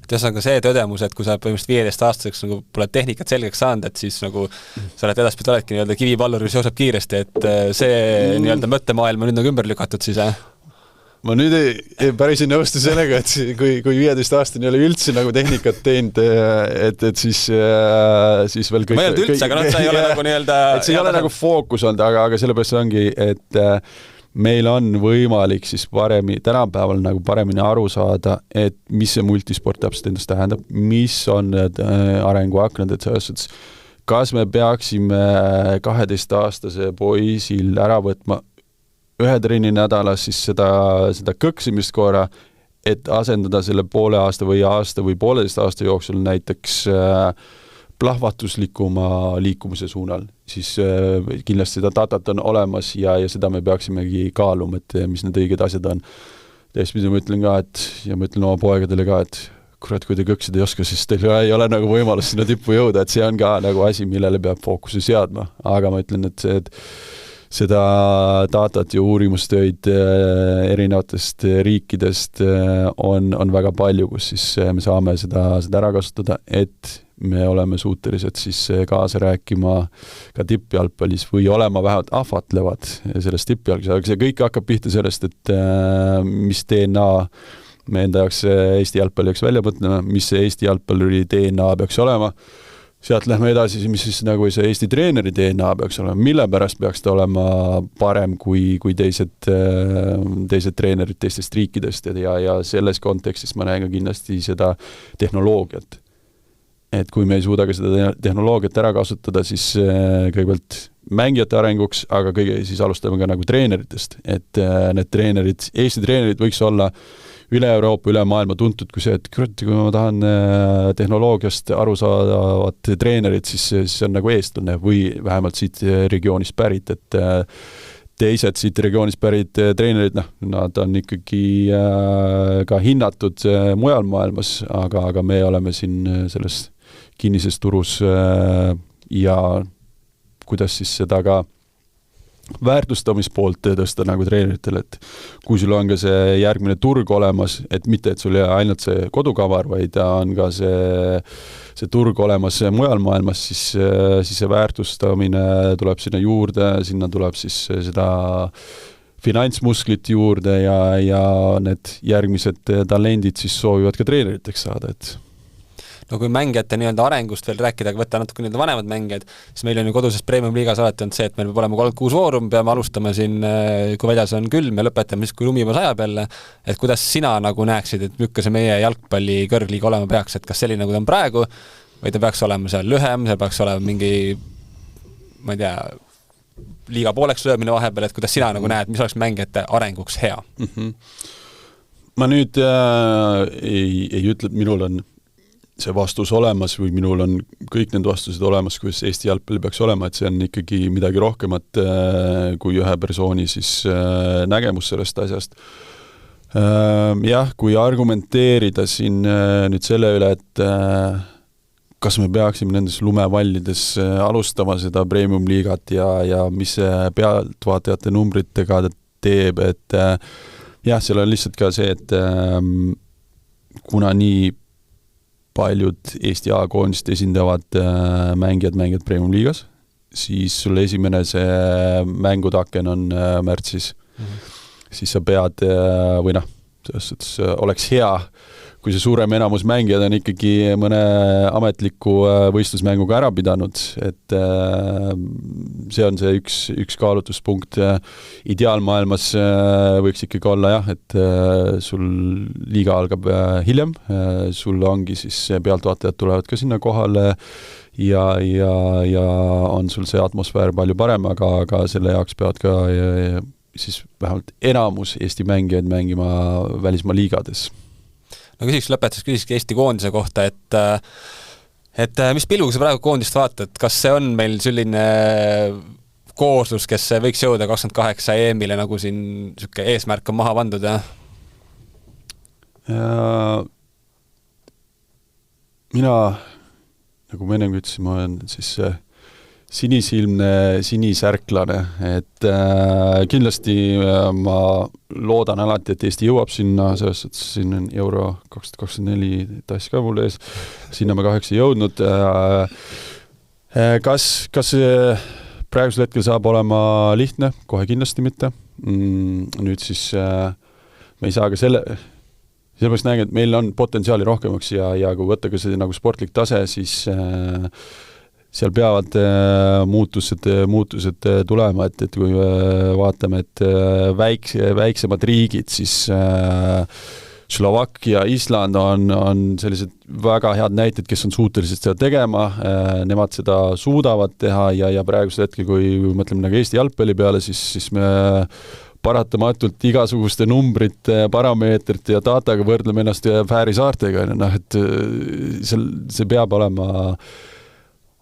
Ühesõnaga see tõdemus, et kui sa põhimõtteliselt 15 aastaseks nagu pole tehnikat selgeks saanud, et siis nagu sa oled edaspidi oledki nii-öelda kivipallur, mis jooseb kiiresti, et see nii-öelda mõttemaailm on nüüd nagu ümber lükatud siis, Ma nüüd päris ei nõustu sellega, et kui 15 aastani ei ole üldse nagu tehnikat teinud, et siis veel kõik... Ma ei olnud üldse, aga sa ei ole nagu nii-öelda... Et see ei ole nagu fookus olnud, aga sellepärast ongi, et meil on võimalik siis tänapäeval nagu paremini aru saada, et mis see multisport täpselt endast tähendab, mis on need arenguaknad, et selles kas me peaksime 12-aastase poisil ära võtma 1 trenni nädalas siis seda kõksimist korra, et asendada selle poole aasta või 1,5 aasta jooksul näiteks plahvatuslikuma liikumise suunal, siis kindlasti seda datat on olemas ja seda me peaksimegi kaaluma, et mis need õiged asjad on. Teistpidi ma ütlen ka, ja ma ütlen oma poegadele ka, et kurat, kui te kõksida ei oska, siis teil ei ole nagu võimalus sinna tippu jõuda, et see on ka nagu asi, millele peab fookuse seadma. Aga ma ütlen, et seda datat ja uurimustöid erinevatest riikidest on väga palju, kus siis me saame seda ära kasutada, et me oleme suutelised siis kaasa rääkima ka tippjalgpallis või olema vähemalt ahvatlevad sellest tippjalgpallis, aga see kõik hakkab pihta sellest, et mis DNA me enda jaoks Eesti jalgpalli jaoks välja mõtleme, mis see Eesti jalgpalluri DNA peaks olema. Sealt lähme edasi, mis siis nagu see Eesti treeneri DNA peaks olema, mille pärast peaks ta olema parem kui teised treenerid teistest riikidest ja selles kontekstis ma näen ka kindlasti seda tehnoloogiat. Et kui me ei suuda ka seda tehnoloogiat ära kasutada, siis kõigepealt mängijate arenguks, aga siis alustame ka nagu treeneritest, et need treenerid, Eesti treenerid võiks olla üle Euroopa, üle maailma tuntud kui see, et kui ma tahan tehnoloogiast aru saavat treenerit, siis on nagu eestlane või vähemalt siit regioonist pärit, et teised siit regioonist pärit treenerid, nad on ikkagi ka hinnatud mujal maailmas, aga me oleme siin selles kinnises turus ja kuidas siis seda ka väärtustamispoolt tõsta nagu treeneritel, et kui sul on ka see järgmine turg olemas, et mitte, et sul ei ole ainult see kodukavar, vaid on ka see turg olemas mujal maailmas, siis see väärtustamine tuleb sinna juurde, sinna tuleb siis seda finantsmusklit juurde ja need järgmised talendid siis soovivad ka treeneriteks saada, et no kui mängijate nii-öelda arengust veel rääkida, aga võtta natuke nii-öelda vanemad mängijad, siis meil on ju koduses Premium liigas alati on see, et meil peab olema 36 voorum, peame alustama siin, kui väljas on külm ja lõpetame siis, kui lumi juba sajab jälle, et kuidas sina nagu näeksid, et milline see meie jalgpalli kõrgliiga olema peaks, et kas selline nagu ta on praegu, või ta peaks olema seal lühem, seal peaks olema mingi, ma ei tea, liiga pooleks löömine vahepeal, et kuidas sina nagu näed, mis oleks mängijate arenguks hea? Ma nüüd ei ütle, et minul on see vastus olemas või minul on kõik need vastused olemas, kuidas Eesti jalgpalli peaks olema, et see on ikkagi midagi rohkemat kui ühe persooni siis nägemus sellest asjast. Jah, kui argumenteerida siin nüüd selle üle, et kas me peaksime nendes lumevallides alustama seda premium-liigat ja mis see pealtvaatajate numbritega teeb, et jah, seal on lihtsalt ka see, et kuna nii paljud Eesti A-koondist esindavad mängijad Premium-liigas, siis sul esimene see mängutaken on märtsis. siis sa pead või noh, selles suhtes oleks hea, kui see suurem enamus mängijad on ikkagi mõne ametliku võistlusmänguga ära pidanud, et see on see üks kaalutluspunkt. Ideaalmaailmas võiks ikkagi olla jah, et sul liiga algab hiljem, sul ongi siis pealtvaatajad tulevad ka sinna kohale ja on sul see atmosfäär palju parem, aga selle jaoks peavad ka siis vähemalt enamus Eesti mängijaid mängima välismaa liigades. No küsiks Eesti koondise kohta, et mis pilguga sa praegu koondist vaatad, kas see on meil selline kooslus, kes võiks jõuda 28 EM-ile, nagu siin niisugune eesmärk on maha pandud, jah? Mina, nagu ma enne ütlesin, ma olen siis sinisilmne, sinisärklane, et kindlasti ma loodan alati, et Eesti jõuab sinna, selles, et siin on Euro 2024 tass ka mul ees, sinna ma kahjuks ei jõudnud. Kas praegusel hetkel saab olema lihtne? Kohe kindlasti mitte. Nüüd siis me ei saa ka sellepärast näen, et meil on potentsiaali rohkemaks ja kui võtta ka see nagu sportlik tase, siis seal peavad muutused tulema, et kui vaatame, et väiksemad riigid, siis Slovakkia, Island on sellised väga head näited, kes on suutelised seda tegema, nemad seda suudavad teha ja praegusel hetkel, kui mõtleme nagu Eesti jalgpalli peale, siis me paratamatult igasuguste numbrite, parameetrite ja dataga võrdleme ennast Fääri saartega, et see peab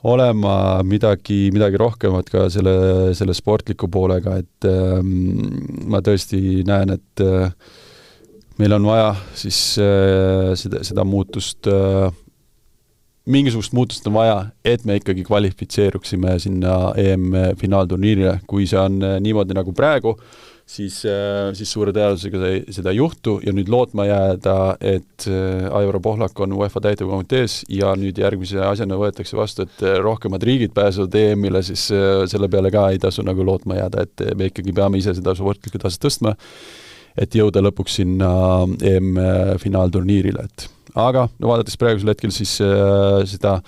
olema midagi rohkemat ka selle sportliku poolega, et ma tõesti näen, et meil on vaja siis seda muutust, mingisugust muutust on vaja, et me ikkagi kvalifitseeruksime sinna EM-finaalturniirile. Kui see on niimoodi nagu praegu, siis suure tõenäosusega seda ei juhtu ja nüüd lootma jääda, et Aivar Pohlak on UEFA täitevkomitees ja nüüd järgmise asjana võetakse vastu, et rohkemad riigid pääsevad EM-ile, siis selle peale ka ei tasu nagu lootma jääda, et me ikkagi peame ise seda sportlikku taset tõstma, et jõuda lõpuks sinna EM-finaalturniirile. Aga vaadates praegusel hetkel siis seda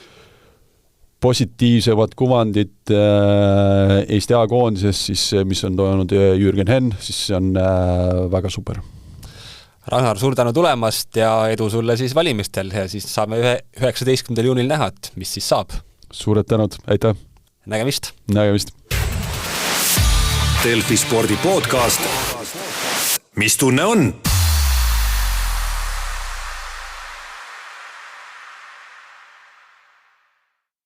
positiivsemat kuvandit Eesti A-koondises, siis mis on toonud Jürgen Henn, siis see on väga super. Ragnar, suur tänu tulemast ja edu sulle siis valimistel ja siis saame 19. juunil näha, et mis siis saab. Suured tänud, aitäh! Nägemist! Nägemist! Delfi spordi podcast. Mis tunne on?